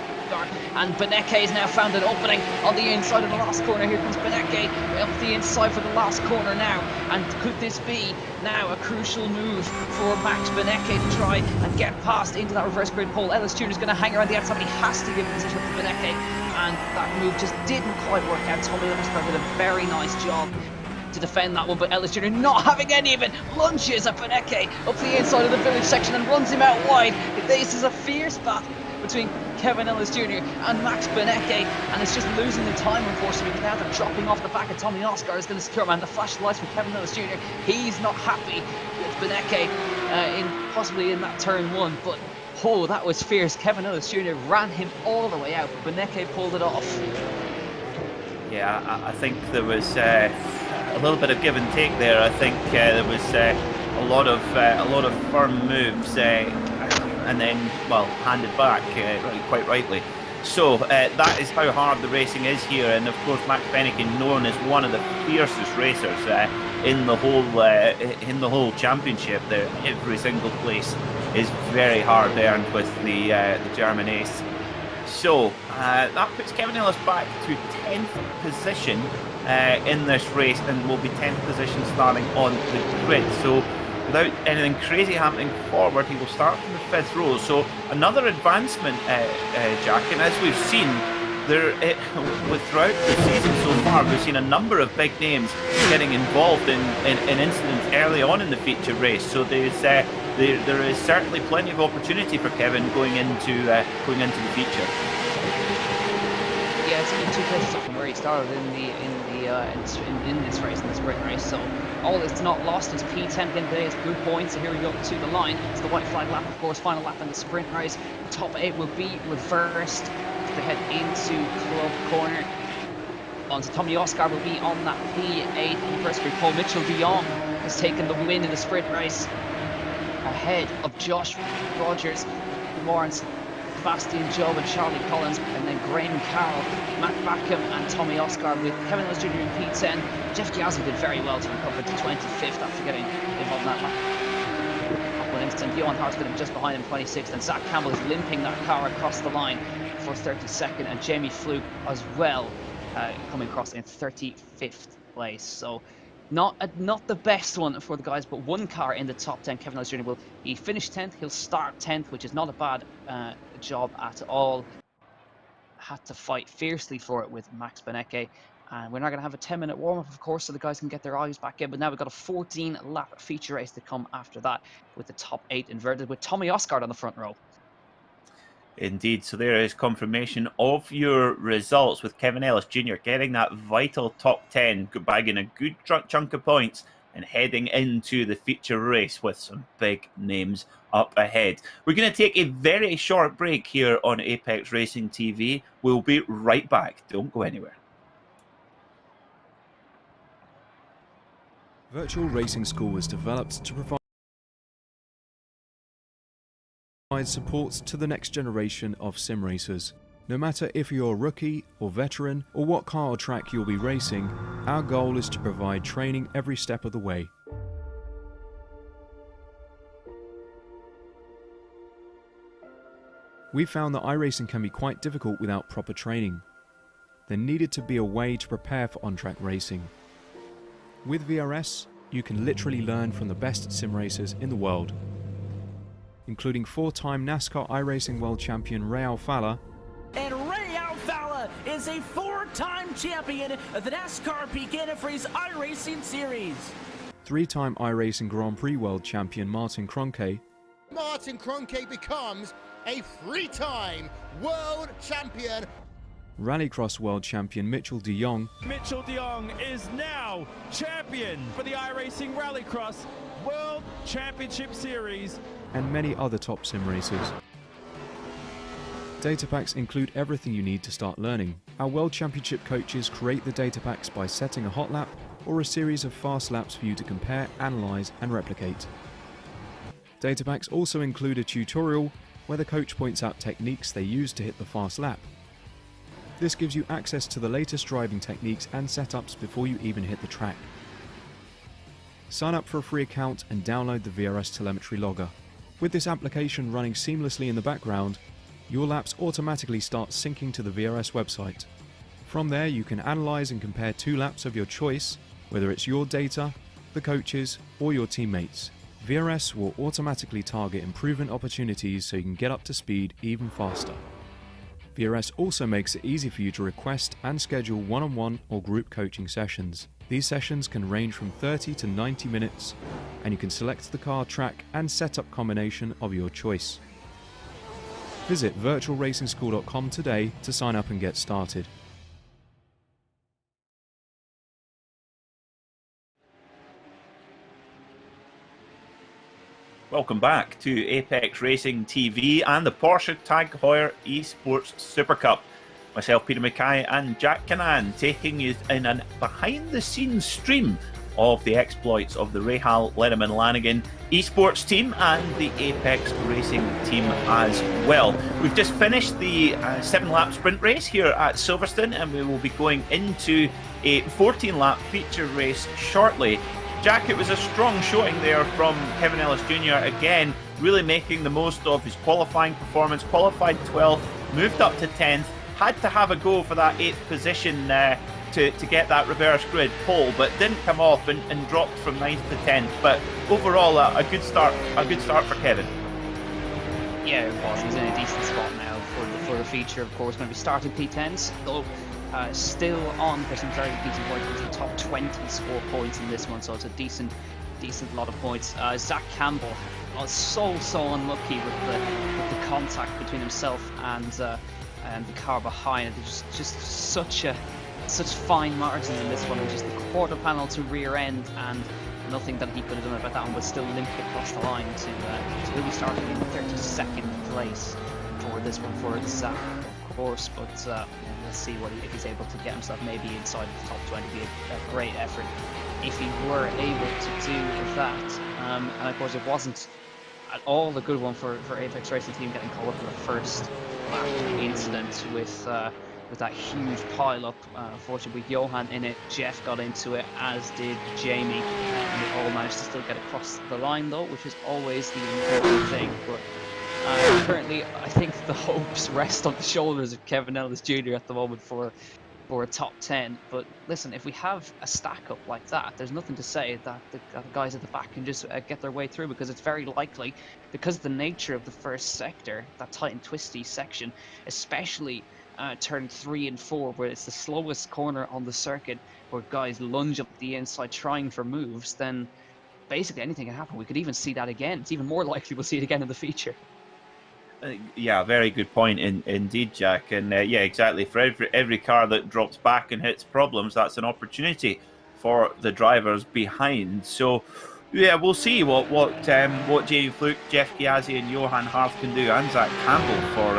And Benecke has now found an opening on the inside of the last corner. Here comes Benecke up the inside for the last corner now. And could this be now a crucial move for Max Benecke to try and get past into that reverse grid pole? Ellis Jr. is going to hang around the outside, but he has to give position to Benecke. And that move just didn't quite work out. Tommy Oscar did a very nice job to defend that one, but Ellis Jr. not having any of it, lunges at Benecke up the inside of the village section and runs him out wide. This is a fierce battle between Kevin Ellis Jr. and Max Benecke, and it's just losing the time, unfortunately, because now they're dropping off the back of Tommy Oscar. Is going to secure him, and the flash lights from Kevin Ellis Jr. He's not happy with Benecke possibly in that turn one, but oh, that was fierce. Kevin Ellis Jr. ran him all the way out, but Benecke pulled it off. Yeah, I think there was a little bit of give and take there. I think there was a lot of firm moves, and then, well, handed back quite rightly. So that is how hard the racing is here, and of course Max Benecke, known as one of the fiercest racers in the whole championship. There, every single place is very hard earned with the German ace. So that puts Kevin Ellis back to 10th position in this race, and will be 10th position starting on the grid. So without anything crazy happening forward, he will start from the 5th row. So another advancement, Jack, and as we've seen throughout the season so far, we've seen a number of big names getting involved in incidents early on in the feature race. So there is certainly plenty of opportunity for Kevin going into the feature. Yeah, it's only 2 places up from where he started in this race, in the sprint race. So all is not lost. It's P10 again today. It's good points. So here we go to the line. It's the white flag lap, of course. Final lap in the sprint race. The top 8 will be reversed as they head into club corner. So Tommy Oscar will be on that P8 anniversary pole. Mitchell de Jong has taken the win in the sprint race, ahead of Josh Rogers, Lawrence, Sebastian Job and Charlie Collins, and then Graham Carroll, Matt Backham and Tommy Oscar, with Kevin Ellis Jr. in P10. Jeff Ghiazzi did very well to recover to 25th after getting involved in that one instant. Johan Hartman just behind him, 26th, and Zach Campbell is limping that car across the line for 32nd, and Jamie Fluke as well, coming across in 35th place. So not the best one for the guys, but one car in the top 10. Kevin Ellis Jr. He finished 10th. He'll start 10th, which is not a bad job at all. Had to fight fiercely for it with Max Benecke. And we're not going to have a 10-minute warm-up, of course, so the guys can get their eyes back in. But now we've got a 14-lap feature race to come after that, with the top 8 inverted, with Tommy Oscar on the front row. Indeed. So there is confirmation of your results with Kevin Ellis Jr. getting that vital top 10, bagging a good chunk of points and heading into the feature race with some big names up ahead. We're going to take a very short break here on Apex Racing TV. We'll be right back. Don't go anywhere. Virtual Racing School was developed to provide support to the next generation of sim racers. No matter if you're a rookie or veteran or what car or track you'll be racing, our goal is to provide training every step of the way. We found that iRacing can be quite difficult without proper training. There needed to be a way to prepare for on-track racing. With VRS, you can literally learn from the best sim racers in the world, including 4-time NASCAR iRacing World Champion Ray Alfala. And Ray Alfala is a 4-time champion of the NASCAR Pekin Freeze iRacing Series. 3-time iRacing Grand Prix World Champion Martin Kroenke. Martin Kroenke becomes a 3-time world champion. Rallycross World Champion Mitchell de Jong. Mitchell de Jong is now champion for the iRacing Rallycross World Championship Series. And many other top sim racers. Data packs include everything you need to start learning. Our World Championship coaches create the data packs by setting a hot lap or a series of fast laps for you to compare, analyze, and replicate. Data packs also include a tutorial where the coach points out techniques they use to hit the fast lap. This gives you access to the latest driving techniques and setups before you even hit the track. Sign up for a free account and download the VRS telemetry logger. With this application running seamlessly in the background, your laps automatically start syncing to the VRS website. From there, you can analyze and compare 2 laps of your choice, whether it's your data, the coaches, or your teammates. VRS will automatically target improvement opportunities so you can get up to speed even faster. VRS also makes it easy for you to request and schedule one-on-one or group coaching sessions. These sessions can range from 30 to 90 minutes, and you can select the car, track, and setup combination of your choice. Visit virtualracingschool.com today to sign up and get started. Welcome back to Apex Racing TV and the Porsche Tag Heuer eSports Supercup. Myself, Peter Mackay, and Jack Cannan taking you in a behind-the-scenes stream of the exploits of the Rahal Lenneman Lanigan eSports team and the Apex Racing team as well. We've just finished the 7-lap sprint race here at Silverstone, and we will be going into a 14-lap feature race shortly. Jack, it was a strong showing there from Kevin Ellis Jr. again, really making the most of his qualifying performance. Qualified 12th, moved up to 10th, had to have a go for that 8th position to get that reverse grid pole, but didn't come off and dropped from 9th to 10th. But overall, a good start for Kevin. Yeah, it was. He's in a decent spot now for the feature. Of course, going to be starting P10s, though still on for some very decent points. It's the top 20 score points in this one, so it's a decent lot of points. Zach Campbell was so unlucky with the contact between himself and the car behind. There's just such fine margin in this one, just the quarter panel to rear end, and nothing that he could have done about that one, but still limped across the line to really starting in 32nd place for this one for Zach, of course. But let's see if he's able to get himself maybe inside the top 20. Be a great effort if he were able to do that. And of course, it wasn't at all a good one for Apex Racing team getting caught up in the first lap incident with that huge pile-up. Unfortunately, with Johan in it, Jeff got into it, as did Jamie, and they all managed to still get across the line though, which is always the important thing. But currently, I think the hopes rest on the shoulders of Kevin Ellis Jr. at the moment for a top 10. But listen, if we have a stack up like that, there's nothing to say that the guys at the back can just get their way through, because it's very likely, because of the nature of the first sector, that tight and twisty section, especially turn 3 and 4, where it's the slowest corner on the circuit, where guys lunge up the inside trying for moves, then basically anything can happen. We could even see that again. It's even more likely we'll see it again in the feature. Yeah, very good point indeed, Jack. And yeah, exactly. For every car that drops back and hits problems, that's an opportunity for the drivers behind. So, yeah, we'll see what Jamie Fluke, Jeff Gyasi, and Johan Harf can do, and Zach Campbell for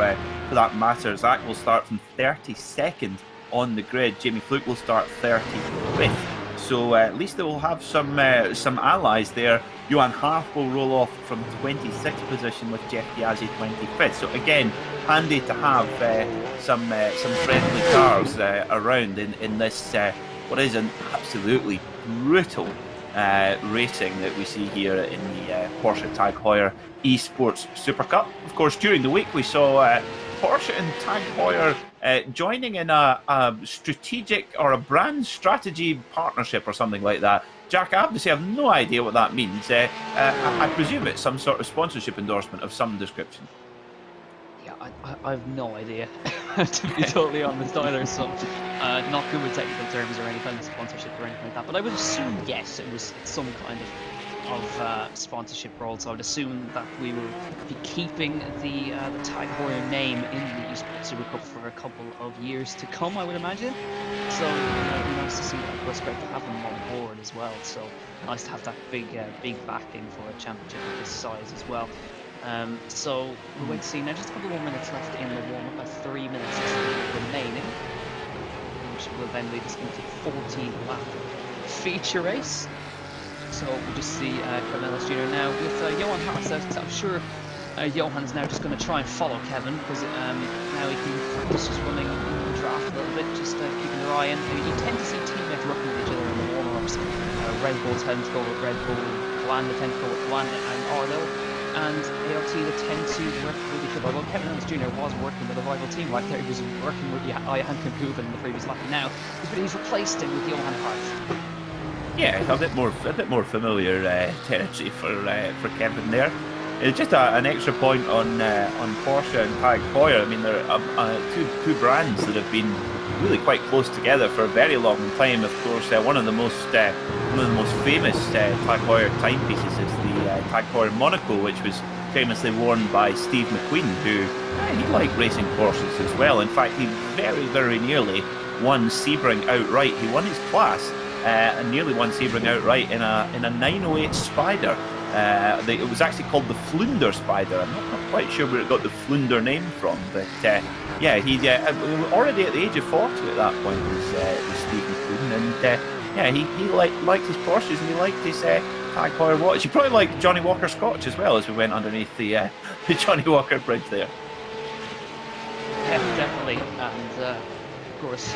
that matter. Zach will start from 32nd on the grid. Jamie Fluke will start 35th. So at least they will have some allies there. Johan Harf will roll off from 26th position with Jeff Gyasi 25th. So again, handy to have some friendly cars around in this what is an absolutely brutal racing that we see here in the Porsche Tag Heuer eSports Supercup. Of course, during the week we saw Porsche and Tag Heuer joining in a strategic or a brand strategy partnership or something like that. Jack, I have to say I have no idea what that means. I presume it's some sort of sponsorship endorsement of some description. Yeah, I have no idea, to be totally honest either. So, not good with technical terms or any kind of sponsorship or anything like that. But I would assume, yes, it's some kind of sponsorship role. So I would assume that we will be keeping the Tag Heuer name in the eSports Supercup for a couple of years to come, I would imagine. So it'd be nice to see that. It's great to have them on board as well. So nice to have that big backing for a championship of this size as well. So we'll wait to see. Now just a couple more minutes left in the warm-up, about 3 minutes remaining, which will then lead us into 14-lap feature race. So we'll just see Kevin Ellis Jr. now with Johan Harf. I'm sure Johan's now just going to try and follow Kevin, because now he can practice just running the draft a little bit, just keeping your eye in. You tend to see teammates working with each other in the warm-ups. Red Bull tend to go with Red Bull, Landa tend to go with Landa and RLL, and ART they tend to work with each other. Although Kevin Ellis Jr. was working with a rival team right there, he was working with Jan Kuven in the previous lap. Now he's replaced him with Johan Harf. Yeah, a bit more familiar territory for Kevin there. It's just an extra point on Porsche and Tag Heuer. I mean, they're two brands that have been really quite close together for a very long time. Of course, one of the most famous Tag Heuer timepieces is the Tag Heuer Monaco, which was famously worn by Steve McQueen, who he liked racing Porsches as well. In fact, he very nearly won Sebring outright. He won his class and nearly won Sebring outright in a 908 Spider. It was actually called the Flunder Spider. I'm not quite sure where it got the Flunder name from, but yeah, he already at the age of 40 at that point was Steve McQueen, and yeah, he liked his Porsches and he liked his Tag Heuer watch. He probably liked Johnny Walker Scotch as well, as we went underneath the Johnny Walker bridge there. Yeah, definitely, and of course,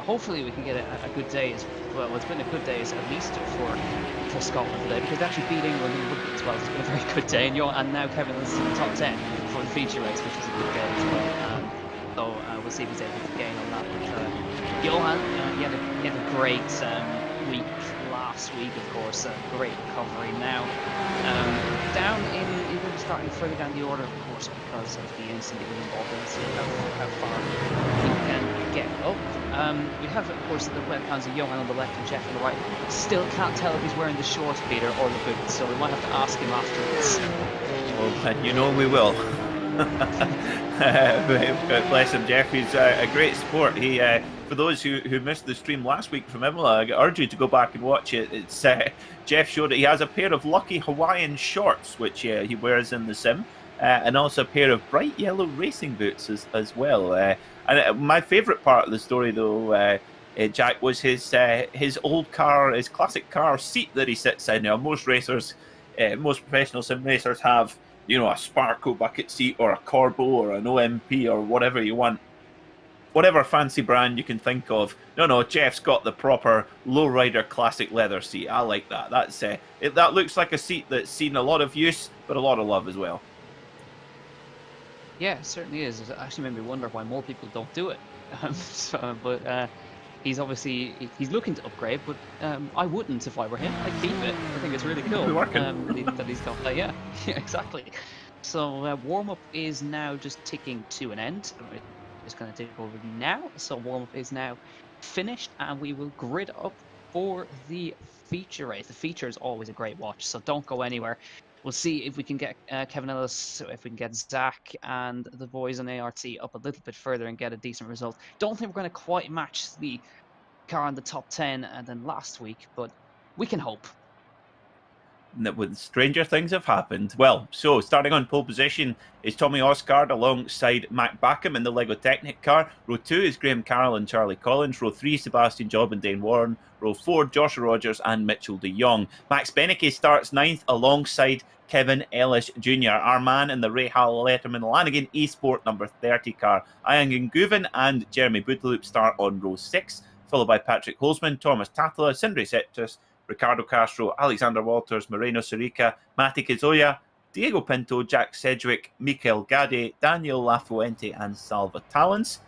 hopefully we can get a good day as well. It's been a good day at least for Scotland today, because they actually beat England in rugby as well. It's been a very good day, and now Kevin is in the top 10 for the feature race, which is a good day as well. So we'll see if he's able to gain on that. But Johan, he had a great week last week, of course. Great recovery now. Down in even starting further down the order, of course, because of the incident he was involved in. So how far he can get up. We have, of course, the webcams of Johan on the left and Jeff on the right. Still can't tell if he's wearing the shorts, Peter, or the boots, so we might have to ask him afterwards. Well, you know we will. Bless him, Jeff. He's a great sport. He, for those who missed the stream last week from Imola, I urge you to go back and watch it. It's Jeff showed that he has a pair of lucky Hawaiian shorts, which he wears in the sim, and also a pair of bright yellow racing boots as well. And my favourite part of the story, though, Jack, was his old car, his classic car seat that he sits in. Now, most racers, most professional sim racers have, you know, a Sparco bucket seat or a Corbo or an OMP or whatever you want. Whatever fancy brand you can think of. No, Jeff's got the proper lowrider classic leather seat. I like that. That looks like a seat that's seen a lot of use, but a lot of love as well. Yeah, it certainly is. It actually made me wonder why more people don't do it. But he's obviously looking to upgrade, but I wouldn't if I were him. I'd keep it. I think it's really cool that he's got that. Yeah, exactly. So warm-up is now just ticking to an end. It's going to take over now. So warm-up is now finished, and we will grid up for the feature race. The feature is always a great watch, so don't go anywhere. We'll see if we can get Kevin Ellis, if we can get Zach and the boys on ART up a little bit further and get a decent result. Don't think we're going to quite match the car in the top 10 than last week, but we can hope. When stranger things have happened. Well, so starting on pole position is Tommy Osgard alongside Mac Backham in the Lego Technic car. Row 2 is Graham Carroll and Charlie Collins. Row 3, Sebastian Job and Dane Warren. Row 4, Joshua Rogers and Mitchell de Jong. Max Beneke starts 9th alongside Kevin Ellis Jr. Our man in the Rahal Letterman Lanigan eSport number 30 car. Ian Guven and Jeremy Boudaloop start on row 6, followed by Patrick Holzman, Thomas Tatala, Sindri Septus, Ricardo Castro, Alexander Walters, Moreno Sirica, Mati Kizoya, Diego Pinto, Jack Sedgwick, Mikel Gade, Daniel Lafuente and Salva Talens.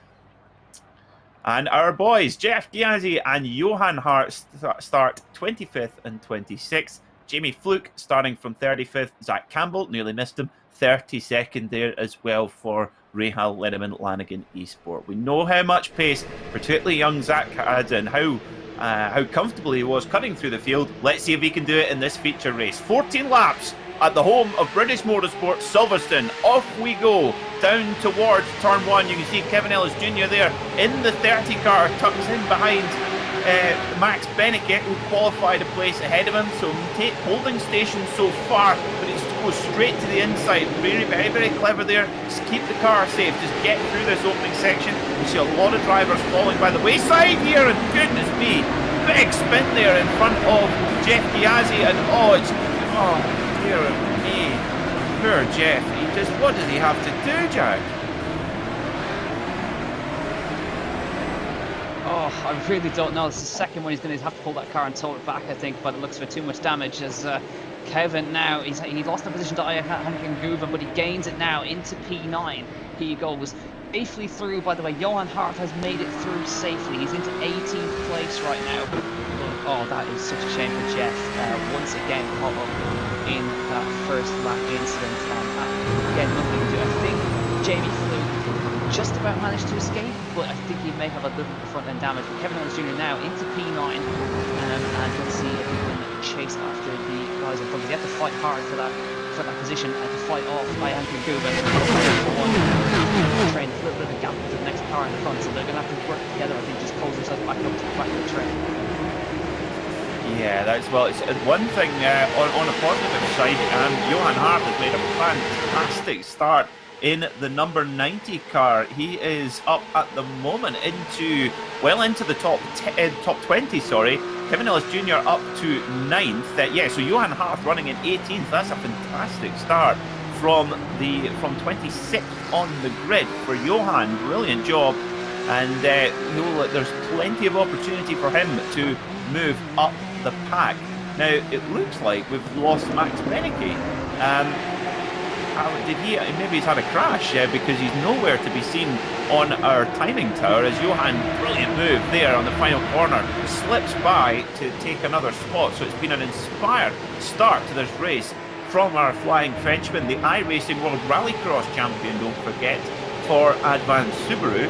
And our boys, Jeff Giazzi and Johan Hart start 25th and 26th. Jamie Fluke starting from 35th. Zach Campbell, nearly missed him, 32nd there as well for Rahal Letterman Lanigan eSport. We know how much pace, particularly young Zach had, and how comfortable he was cutting through the field. Let's see if he can do it in this feature race. 14 laps at the home of British Motorsport, Silverstone. Off we go down towards turn 1. You can see Kevin Ellis Jr. there in the 30 car, tucks in behind Max Beneke, who qualified a place ahead of him, so holding station so far, but it goes straight to the inside. Very, very, very clever there. Just keep the car safe, just get through this opening section. We see a lot of drivers falling by the wayside here, and goodness me, big spin there in front of Jeff Giazzi, and oh dear me, poor Jeff. What does he have to do, Jack? Oh, I really don't know. It's the second one he's going to have to pull that car and tow it back, I think, but it looks for too much damage as Kevin now, he lost the position to Ian Guven, but he gains it now into P9. He goes safely through. By the way, Johan Hart has made it through safely. He's into 18th place right now. Oh, that is such a shame for Jeff. Once again, caught up in that first lap incident. Again, nothing to do. I think Jamie Fluke just about managed to escape, but I think he may have a little front end damage. But Kevin Ellis Jr. now into P9, and let's see if he can chase after the guys in front. They have to fight hard for that position and to fight off Ian Guven. Train a little bit of a gap to the next car in the front, so they're going to have to work together. I think just pull themselves back up to the back of the train. Yeah, that's well. It's one thing on a positive side. Johan Hart has made a fantastic start in the number 90 car. He is up at the moment into the top 20. Sorry, Kevin Ellis Jr. up to 9th. So Johan Hart running in 18th. That's a fantastic start from 26th on the grid for Johan. Brilliant job, and there's plenty of opportunity for him to move up the pack. Now it looks like we've lost Max Beneke. Maybe he's had a crash because he's nowhere to be seen on our timing tower as Johan, brilliant move there on the final corner, slips by to take another spot. So it's been an inspired start to this race from our flying Frenchman, the iRacing World Rallycross champion, don't forget, for Advanced Subaru.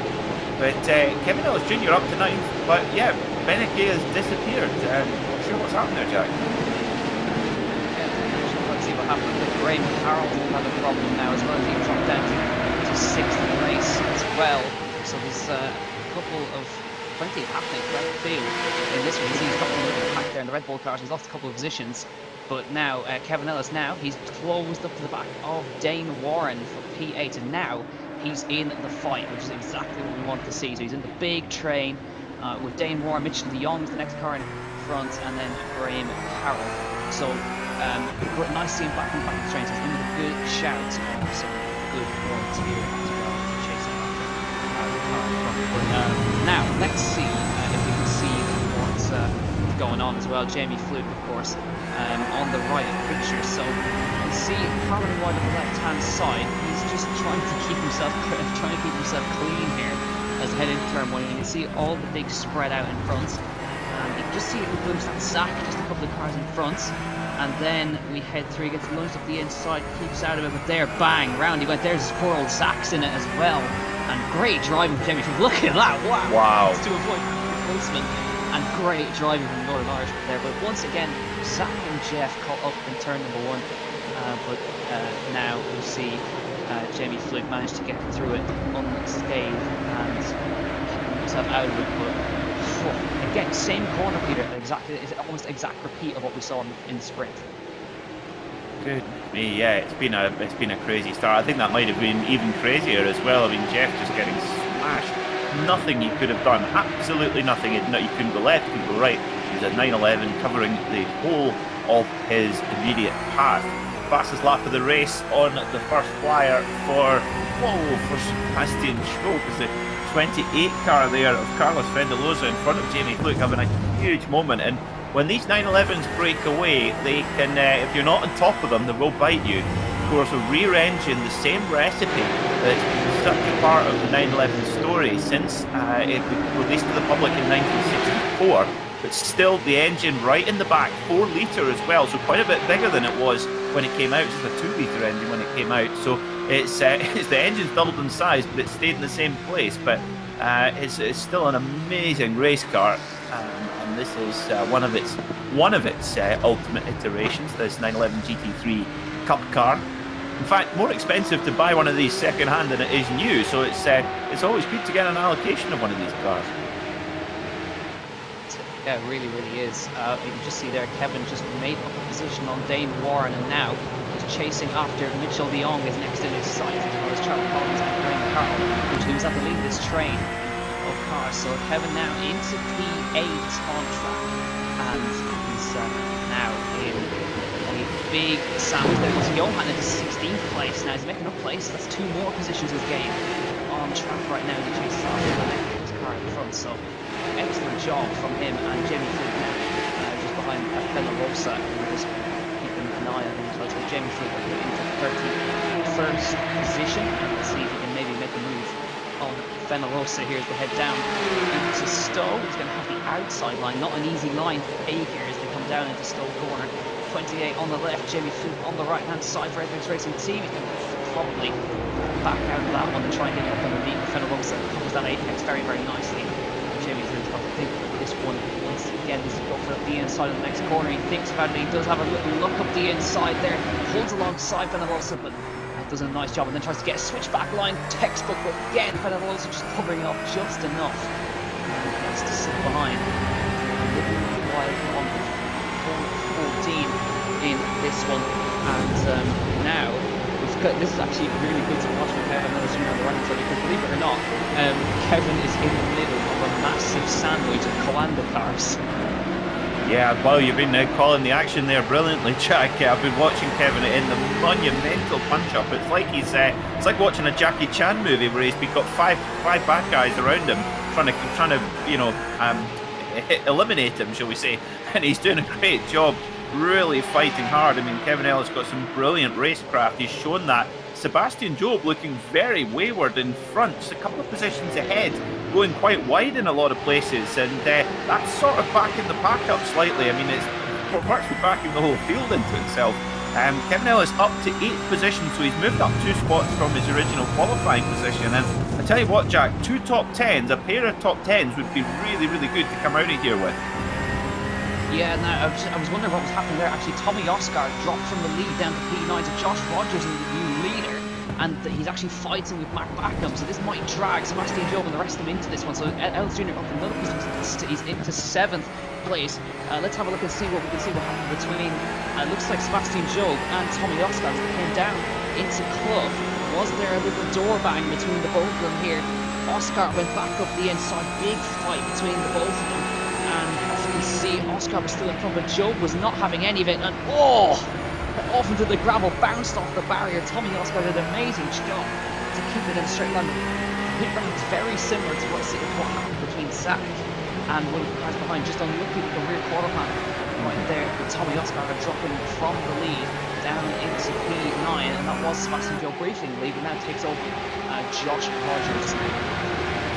But Kevin Ellis Jr. up to 9th, but yeah, Beneke has disappeared. Not sure what's happened there, Jack. Let's see what happened with Graham Carroll. Had a problem now as well. He dropped down to 6th place as well. So there's plenty happening throughout the field in this one. He's got a little back there in the Red Bull cars. He's lost a couple of positions, but now Kevin Ellis he's closed up to the back of Dane Warren for P8, and now he's in the fight, which is exactly what we want to see. So he's in the big train with Dane Warren, Mitchell de Jong, the next car in front, and then Graham Carroll. So nice seeing back in the back of the train. So he's in with a good shout of some good points here as well, chasing after the car in front. But now let's see if we can see what's going on as well. Jamie Fluke, of course, on the right picture. So you can see Colin White on the left-hand side. He's just trying to keep himself clean here as head into turn 1. You can see all the big spread out in front. You can just see it glimpse that Zach, just a couple of cars in front. And then we head through, gets launched up the inside, keeps out of it, but there, bang, round he went. There's poor old Zach's in it as well. And great driving from Jamie Fluke. Look at that, wow. To avoid Holzman. and great driving from Northern Irish there. But once again, Zach and Jeff caught up in turn number 1. But now we see Jamie Fluke managed to get through it unscathed and keep himself out of it. But again, same corner, Peter. Exactly, it's almost exact repeat of what we saw in the sprint. Good me, yeah, it's been a crazy start. I think that might have been even crazier as well. I mean, Jeff just getting smashed. Nothing he could have done, absolutely nothing. He couldn't go left, couldn't go right. He was at 9.11, covering the whole of his immediate path. Fastest lap of the race on the first flyer for Sebastian Schultz. The 28 car there of Carlos Fendalosa in front of Jamie Fluke, having a huge moment. And when these 911s break away, they can, if you're not on top of them, they will bite you. Of course, a rear engine, the same recipe that's been such a part of the 911 story since it was released to the public in 1964. But still, the engine right in the back, 4 litre as well, so quite a bit bigger than it was when it came out. It's a 2 litre engine when it came out, so it's the engine's doubled in size, but it stayed in the same place. But it's still an amazing race car, and this is one of its ultimate iterations. This 911 GT3 Cup car. In fact, more expensive to buy one of these second-hand than it is new, so it's always good to get an allocation of one of these cars. Yeah, it really, really is. You can just see there, Kevin just made up a position on Dane Warren, and now he's chasing after Mitchell de Jong is next in his sight, as well as Charlie Collins and Graham Carroll, who's at the lead of this train of cars. So Kevin now into P8 on track, and he's now in a big sandwich. There goes Johan into 16th place. Now he's making up place. That's 2 more positions he's gained on track right now. He chases after the next car in front. So excellent job from him and Jamie Fluke now, just behind Fendalosa, who just keeping an eye on him as well. So Jamie Fluke into 31st position, and let's see if he can maybe make a move on Fendalosa. Here's the head down into Stowe. He's going to have the outside line, not an easy line to take here as they come down into Stowe corner. 28 on the left, Jamie Fluke on the right hand side for Edmonds Racing Team. He's going to probably back out of that one and try and get up on the lead. Fendalosa covers that apex very, very nicely. Jamie's in top. I think this one, once again, he's going for the inside of the next corner. He thinks about it. He does have a little look up the inside there. Holds alongside Fendalosa, but does a nice job and then tries to get a switchback line textbook. But again, Fendalosa just covering it up just enough. Has to sit behind. Wide on 14 in this one. And now, this is actually really good to watch with Kevin on the right side, because believe it or not, Kevin is in the middle of a massive sandwich of Coanda cars. Yeah, well, you've been calling the action there brilliantly, Jack. I've been watching Kevin in the monumental punch-up. It's like it's like watching a Jackie Chan movie where he's got five bad guys around him trying to eliminate him, shall we say? And he's doing a great job. Really fighting hard. I mean, Kevin Ellis got some brilliant racecraft. He's shown that. Sebastian Job looking very wayward in front, just a couple of positions ahead, going quite wide in a lot of places, and that's sort of backing the pack up slightly. I mean, it's virtually backing the whole field into itself. Kevin Ellis up to 8th position, so he's moved up 2 spots from his original qualifying position. And I tell you what, Jack, 2 top 10s, a pair of top 10s would be really, really good to come out of here with. Yeah, now I was wondering what was happening there. Actually, Tommy Oscar dropped from the lead down to P9 to Josh Rogers in the new leader, and he's actually fighting with Mark Backham, so this might drag Sebastian Job and the rest of them into this one. So Ellis Jr. up another position, he's into 7th place. Let's have a look and see what we can see what happened between. Looks like Sebastian Job and Tommy Oscar came down into Clough. Was there a little door bang between the both of them here? Oscar went back up the inside, big fight between the both of them. And as you can see, Oscar was still in front, but Job was not having any of it. And off into the gravel, bounced off the barrier. Tommy Oscar did an amazing job to keep it in a straight line. Pit round's very similar to what happened between Zach and one of the cars behind. Just unlucky with the rear quarter panel right there. Tommy Oscar dropping from the lead down into P9, and that was Sebastian Job briefly in the lead, but now takes over Josh Rogers.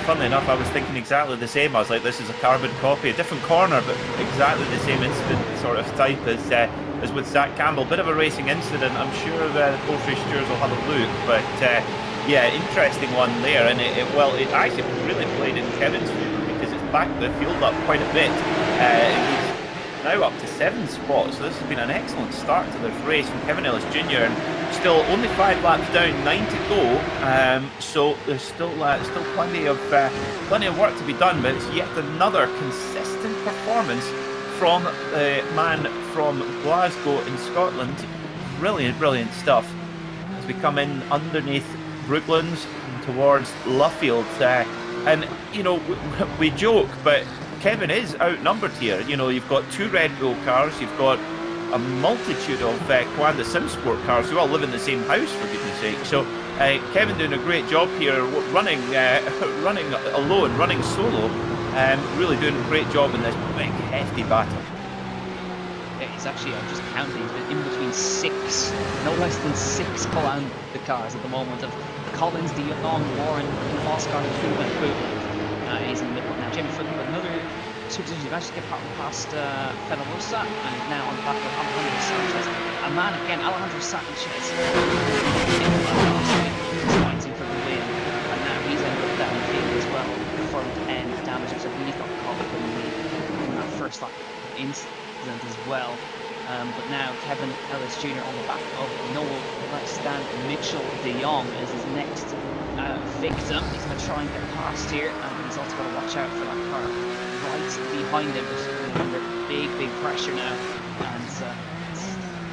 Funnily enough, I was thinking exactly the same. I was like, this is a carbon copy, a different corner, but exactly the same incident sort of type as with Zach Campbell. Bit of a racing incident. I'm sure the Porsche stewards will have a look, but yeah, interesting one there. And it actually really played in Kevin's favour, because it's backed the field up quite a bit. He's now up to 7 spots, so this has been an excellent start to this race from Kevin Ellis Jr. and still only 5 laps down, 9 to go. So there's still plenty of work to be done, but it's yet another consistent performance from the man from Glasgow in Scotland. Brilliant stuff as we come in underneath Brooklands and towards Luffield. And, you know, we joke, but Kevin is outnumbered here. You know, you've got 2 Red Bull cars, you've got a multitude of Kwanda SimSport cars who all live in the same house, for goodness sake. So Kevin doing a great job here, running alone, running solo, really doing a great job in this big, hefty battle. Yeah, he's actually, I'm just counting, he's been in between 6, no less than 6 Kwanda cars at the moment, of Collins, De Jong, Warren, Oscar, and Kuba. He's in the middle now. Jamie Foot with another 2 positions. He managed to get past Fedorosa, and he's now on the back of Alejandro Sanchez. A man again, Alejandro Sanchez, fighting for the win, and now he's ended up down field as well. Front end damage, so he's got caught up in that first lap incident as well. But now Kevin Ellis Jr. on the back of Noel Stand Mitchell De Jong is his next victim. He's going to try and get past here, and he's also got to watch out for that car right behind him, just under big pressure now. And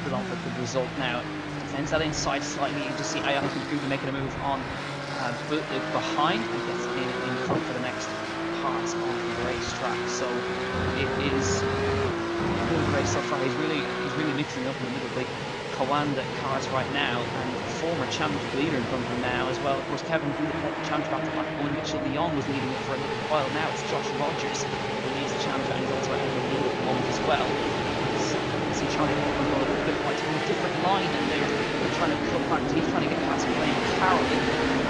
put on with the result now. Defends that inside slightly. You just see Ayana Kuba making a move on Bootleg behind and gets in front for the next part of the racetrack. So it is a good race so far. He's really mixing up in the middle of the Kwanda cars right now, and former championship leader in front of him now as well. Of course, Kevin Booth led the championship after back one. Mitchell De Jong was leading it for a little while. Now it's Josh Rogers who leads the championship, and he's also at the lead at the moment as well. See Charlie Morgan got a bit quite to a different line, and they're trying to cut back. He's trying to get past Blaine Carrollin,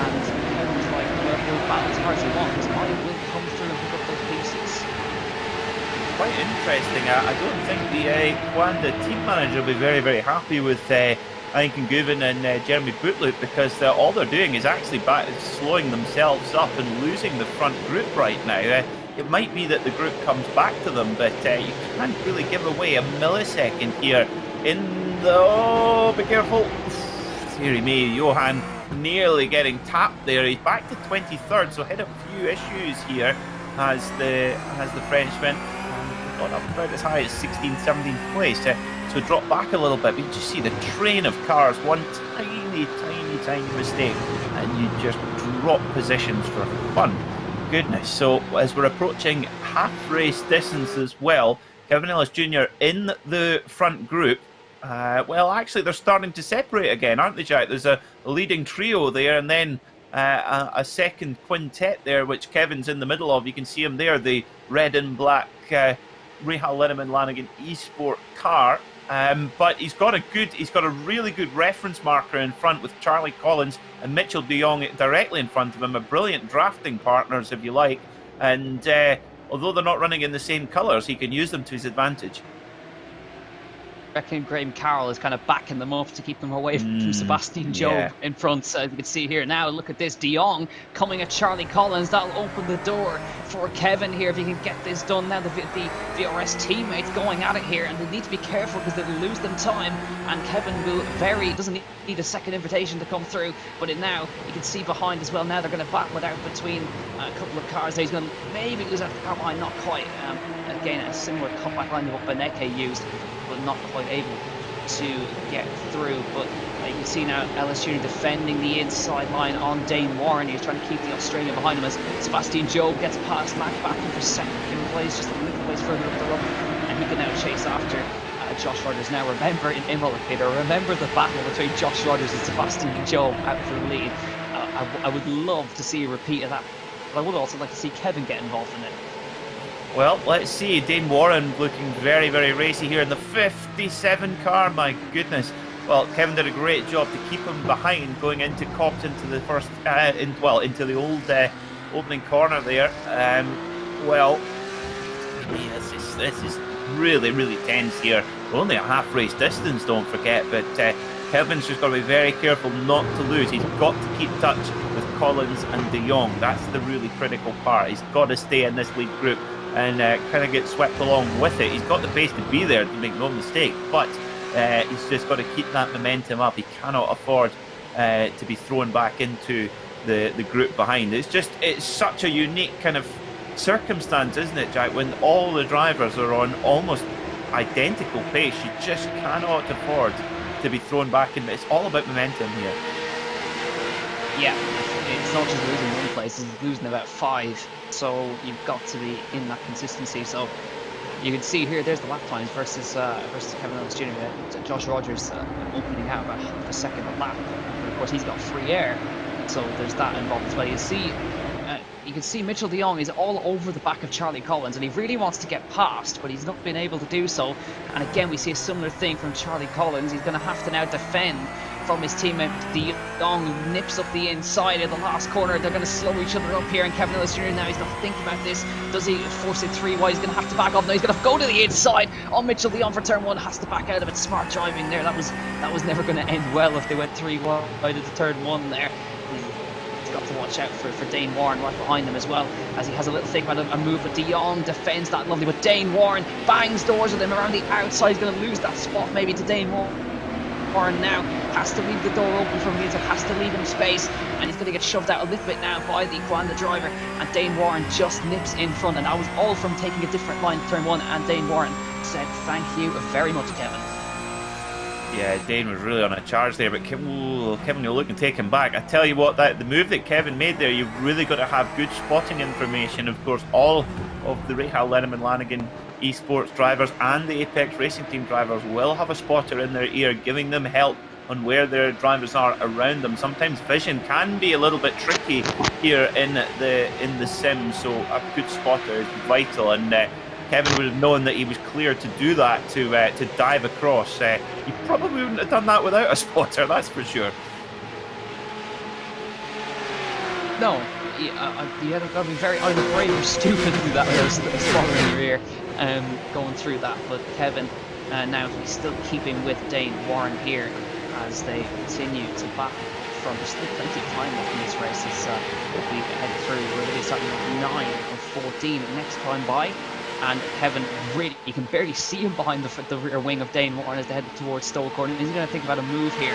and Kevin's like, well, he'll battle as hard as he wants. I will come through and pick up those pieces. Quite interesting. I don't think the Kwanda team manager will be very happy with Einken Guven and Jeremy Bootloop, because all they're doing is actually slowing themselves up and losing the front group right now. It might be that the group comes back to them, but you can't really give away a millisecond here in the... Oh, be careful. Deary me, Johan nearly getting tapped there. He's back to 23rd, so had a few issues here as the Frenchman. Got up about as high as 16th, 17th place, so drop back a little bit. But you just see the train of cars, one tiny mistake, and you just drop positions for fun. Goodness. So as we're approaching half race distance as well, Kevin Ellis Jr. in the front group. Well, actually, they're starting to separate again, aren't they, Jack? There's a leading trio there, and then a second quintet there, which Kevin's in the middle of. You can see him there, the red and black Rahal Linneman Lanigan eSport car, but he's got a really good reference marker in front with Charlie Collins and Mitchell De Jong directly in front of him, a brilliant drafting partners, if you like, and although they're not running in the same colours, he can use them to his advantage. I reckon Graham Carroll is kind of backing them up to keep them away from Sebastian Job in front. So you can see here now, look at this, De Jong coming at Charlie Collins. That'll open the door for Kevin here if he can get this done. Now the VRS teammates going at it here, and they need to be careful because they'll lose them time, and Kevin doesn't need a second invitation to come through, but now you can see behind as well. Now they're going to battle it out between a couple of cars. He's going to maybe lose out the car line, not quite. Again, a similar cutback line to what Beneke used, but not quite able to get through. But you can see now Ellis Jr. defending the inside line on Dane Warren. He's trying to keep the Australian behind him as Sebastian Job gets past Mac back in for second place, just a little place further up the road, and he can now chase after Josh Rogers. Now remember in Imola, Peter, remember the battle between Josh Rogers and Sebastian Job out for the lead. I would love to see a repeat of that, but I would also like to see Kevin get involved in it. Well, let's see. Dane Warren looking very racy here in the 57 car. My goodness. Well, Kevin did a great job to keep him behind going into Copt into the first, into the old opening corner there. Well, this is really tense here. We're only a half race distance, don't forget, but Kevin's just got to be very careful not to lose. He's got to keep touch with Collins and De Jong. That's the really critical part. He's got to stay in this lead group and kind of get swept along with it. He's got the pace to be there, to make no mistake, but he's just got to keep that momentum up. He cannot afford to be thrown back into the group behind. It's such a unique kind of circumstance, isn't it, Jack, when all the drivers are on almost identical pace. You just cannot afford to be thrown back in. It's all about momentum here. Yeah, it's not just losing one place, it's losing about 5, so you've got to be in that consistency. So you can see here, there's the lap times versus Kevin Ellis Jr. Josh Rogers opening out about half a second a lap, but of course he's got free air, so there's that involved as well. You can see Mitchell de Jong is all over the back of Charlie Collins, and he really wants to get past, but he's not been able to do so. And again, we see a similar thing from Charlie Collins. He's going to have to now defend from his teammate de Jong, who nips up the inside of the last corner. They're going to slow each other up here, and Kevin Ellis Jr. now, he's got to think about this. Does he force it 3 wide? He's going to have to back off. No, he's going to go to the inside on Mitchell de Jong for turn 1. Has to back out of it. Smart driving there. That was never going to end well if they went 3 wide into turn 1 there. Got to watch out for Dane Warren right behind them as well, as he has a little think about a move, but de Jong defends that lovely, but Dane Warren bangs doors with him around the outside. He's going to lose that spot maybe to Dane Warren now. Has to leave the door open from the inside, has to leave him space, and he's going to get shoved out a little bit now by the Guanda driver, and Dane Warren just nips in front, and that was all from taking a different line turn 1, and Dane Warren said thank you very much, Kevin. Yeah, Dane was really on a charge there, but Kevin, you're looking to take him back. I tell you what, the move that Kevin made there, you've really got to have good spotting information. Of course, all of the Rahal Lenneman Lanigan eSports drivers and the Apex Racing Team drivers will have a spotter in their ear, giving them help on where their drivers are around them. Sometimes vision can be a little bit tricky here in the sim, so a good spotter is vital, and Kevin would have known that he was clear to do that, to dive across. He probably wouldn't have done that without a spotter, that's for sure. No, you had to be very either brave or stupid to do that with a spotter in your ear, going through that. But Kevin now he's still keeping with Dane Warren here as they continue to back from. There's still plenty of time left in this race as we head through. We're going to be starting at 9 of 14 next time by. And Kevin, really, you can barely see him behind the rear wing of Dane Warren as they head towards Stowe Corner. Is he going to think about a move here?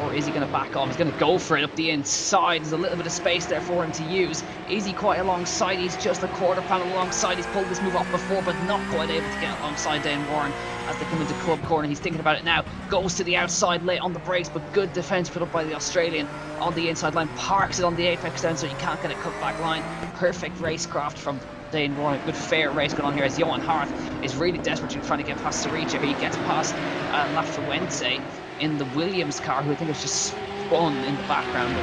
Or is he going to back off? He's going to go for it up the inside. There's a little bit of space there for him to use. Is he quite alongside? He's just a quarter panel alongside. He's pulled this move off before, but not quite able to get alongside Dane Warren as they come into Club Corner. He's thinking about it now. Goes to the outside, late on the brakes, but good defence put up by the Australian on the inside line. Parks it on the apex down so you can't get a cutback line. Perfect racecraft from Dane Warren. Good fair race going on here as Johan Hart is really desperately trying to get past Saricha. He gets past Lafuente in the Williams car, who I think has just spun in the background.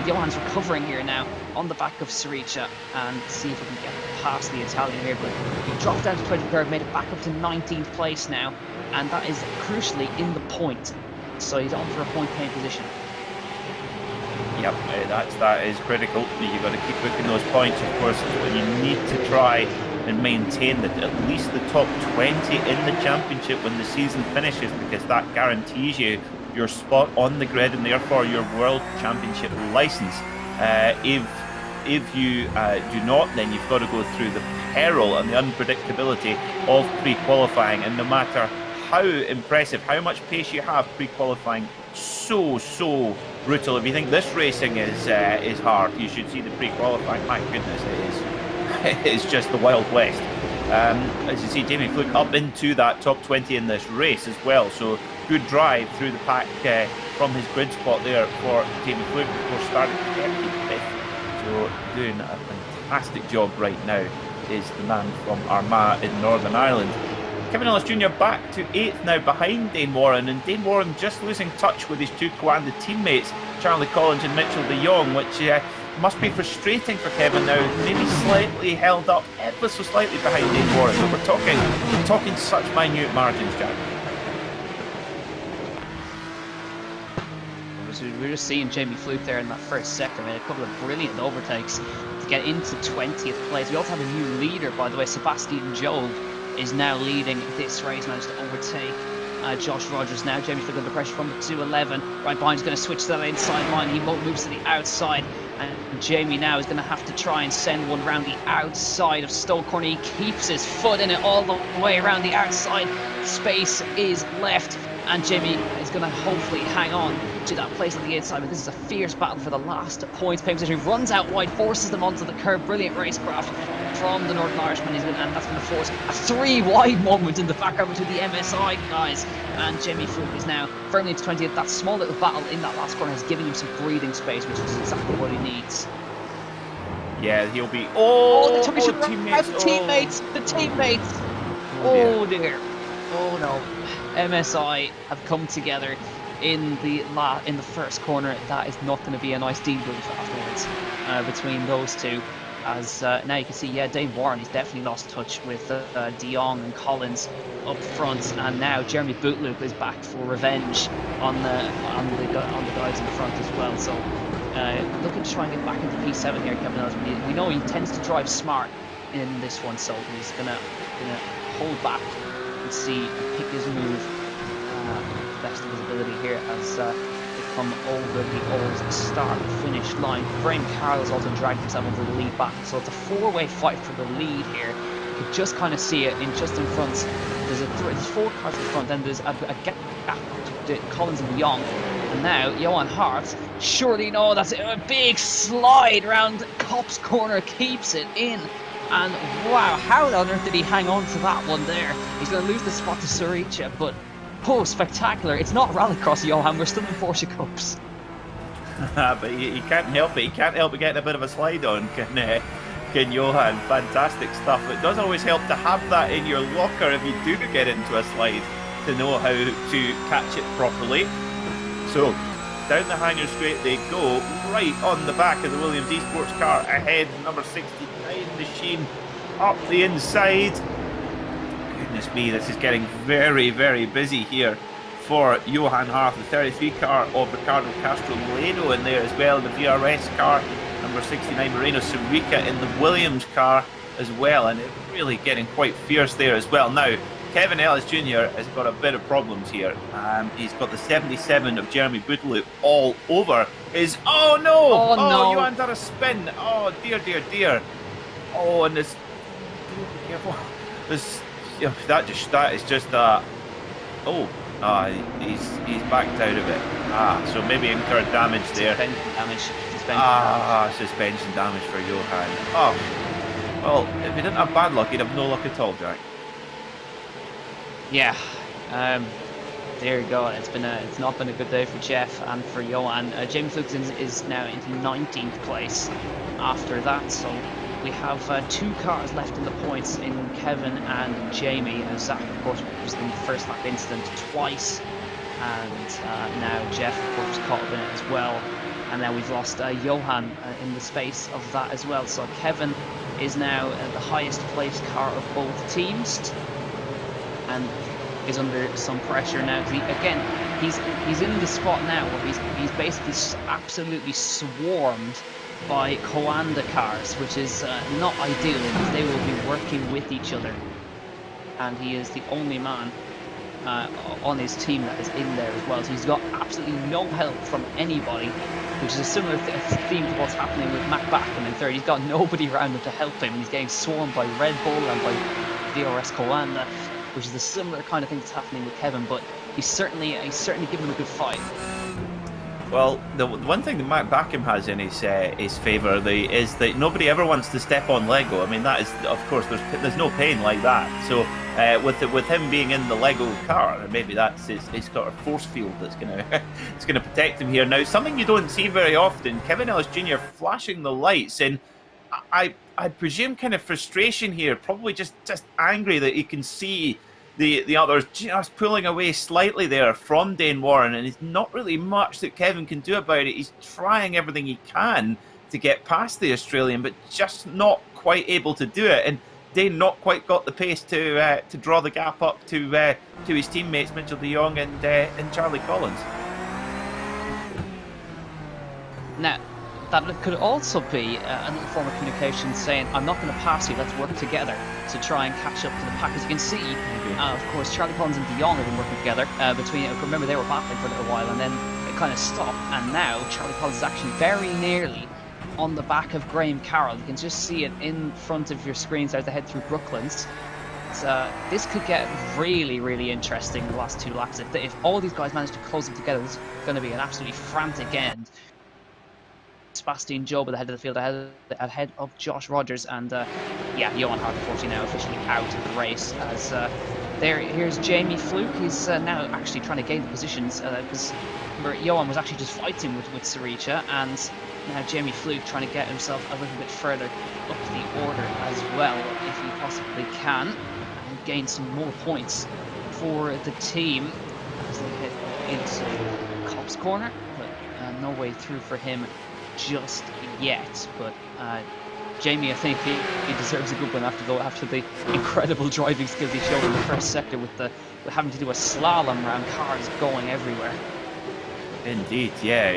Johan's recovering here now on the back of Saricha, and see if we can get past the Italian here. But he dropped down to 23rd, made it back up to 19th place now, and that is crucially in the point. So he's on for a point paying position. Yep, that is critical. You've got to keep booking those points, of course. When you need to try and maintain at least the top 20 in the championship when the season finishes, because that guarantees you your spot on the grid and therefore your world championship license. If you do not, then you've got to go through the peril and the unpredictability of pre-qualifying, and no matter how impressive, how much pace you have pre-qualifying, so brutal. If you think this racing is hard, you should see the pre-qualifying. My goodness, it's just the Wild West. As you see, Jamie Fluke up into that top 20 in this race as well, so good drive through the pack from his grid spot there for Jamie Fluke. Of course, started 35th, so doing a fantastic job right now is the man from Armagh in Northern Ireland. Kevin Ellis Jr. back to 8th now behind Dane Warren, and Dane Warren just losing touch with his two Coanda teammates, Charlie Collins and Mitchell de Jong, which must be frustrating for Kevin now. Maybe slightly held up, ever so slightly behind Dane Warren, but we're talking such minute margins, Jack. We're just seeing Jamie Fluke there in that first sector, made a couple of brilliant overtakes to get into 20th place. We also have a new leader, by the way. Sebastian Job is now leading this race, managed to overtake Josh Rogers now. Jamie Fluke under pressure from the 211. Right behind, he's going to switch to that inside line. He moves to the outside And Jamie now is going to have to try and send one around the outside of Stoke Corner. He keeps his foot in it all the way around the outside. Space is left, and Jamie is going to hopefully hang on to that place on the inside, but this is a fierce battle for the last points. Payne position runs out wide, forces them onto the curb. Brilliant racecraft from the Northern Irishman, and that's going to force a 3 wide moment in the background between the MSI guys. And Jamie Fluke is now firmly into 20th. That small little battle in that last corner has given him some breathing space, which is exactly what he needs. Yeah, he'll be. Oh, the teammates! The teammates! Oh dear! Oh no! MSI have come together in the first corner. That is not going to be a nice debrief afterwards between those two. As now you can see, yeah, Dave Warren, he's definitely lost touch with De Jong and Collins up front, and now Jeremy Bootloop is back for revenge on the guys in the front as well. So looking to try and get back into P7 here, Kevin Ellis. We know he tends to drive smart in this one, so he's gonna hold back and see and pick his move. Best of his ability here as they come over the old start-finish line. Graham Carroll's also dragged himself into the lead back, so it's a 4-way fight for the lead here. You can just kind of see it just in front. There's 4 cars in front, then there's a gap to Collins and De Jong. And now Johan Hart, surely no, that's a big slide around Cop's corner, keeps it in. And wow, how on earth did he hang on to that one there? He's going to lose the spot to Suricha, but oh, spectacular. It's not Rallycross, Johan. We're still in Porsche Cups. But he can't help it. He can't help but getting a bit of a slide on, can Johan? Fantastic stuff. It does always help to have that in your locker if you do get into a slide, to know how to catch it properly. So, down the hanger straight they go, right on the back of the Williams eSports car ahead. Number 69 machine up the inside. Goodness me, this is getting very, very busy here for Johan Hart. The 33 car of Ricardo Castro Moleno in there as well. The VRS car, number 69 Moreno Surica in the Williams car as well. And it's really getting quite fierce there as well. Now, Kevin Ellis Jr. has got a bit of problems here. He's got the 77 of Jeremy Bootloop all over his. Oh no! Oh no! Johan's had a spin. Oh dear, dear, dear. Oh, and this. Be careful. This. That is just he's backed out of it. So maybe incurred damage there. Suspension damage for Johan. Oh, well, if he didn't have bad luck, he'd have no luck at all, Jack. Yeah, there you go. It's not been a good day for Jeff and for Johan. James Fluke is now into 19th place after that. So we have 2 cars left in the points in Kevin and Jamie. Zach, of course, was in the first lap incident twice, and now Jeff, of course, was caught up in it as well. And now we've lost Johan in the space of that as well. So Kevin is now the highest placed car of both teams, and is under some pressure now. He's in the spot now where he's basically absolutely swarmed by Coanda cars, which is not ideal because they will be working with each other, and he is the only man on his team that is in there as well. So he's got absolutely no help from anybody, which is a similar theme to what's happening with Matt Backham in third. He's got nobody around him to help him, and he's getting swarmed by Red Bull and by DRS Coanda, which is a similar kind of thing that's happening with Kevin. But he's certainly given him a good fight. Well, the one thing that Matt Backham has in his favour is that nobody ever wants to step on Lego. I mean, that is, of course, there's no pain like that. So with him being in the Lego car, maybe that's his sort of force field that's it's gonna protect him here. Now, something you don't see very often, Kevin Ellis Jr. flashing the lights, and I presume kind of frustration here, probably just angry that he can see the others just pulling away slightly there from Dane Warren, and there's not really much that Kevin can do about it. He's trying everything he can to get past the Australian, but just not quite able to do it. And Dane not quite got the pace to draw the gap up to his teammates Mitchell de Jong and Charlie Collins. Now, that could also be a little form of communication saying, I'm not going to pass you, let's work together to try and catch up to the pack. As you can see, of course, Charlie Collins and De Jong have been working together. Remember, they were battling for a little while, and then it kind of stopped, and now Charlie Collins is actually very nearly on the back of Graham Carroll. You can just see it in front of your screens as they head through Brooklands. This could get really, really interesting the last 2 laps. If all these guys manage to close them together, this is going to be an absolutely frantic end. Sebastian Job at the head of the field, ahead of Josh Rogers, and yeah, Johan Hart unfortunately now officially out of the race. As here's Jamie Fluke. He's now actually trying to gain the positions because Johan was actually just fighting with Saricha, and now Jamie Fluke trying to get himself a little bit further up the order as well, if he possibly can, and gain some more points for the team as they head into Copse Corner. But no way through for him just yet. But Jamie, I think he deserves a good one after the incredible driving skills he showed in the first sector with having to do a slalom around cars going everywhere. Indeed, yeah.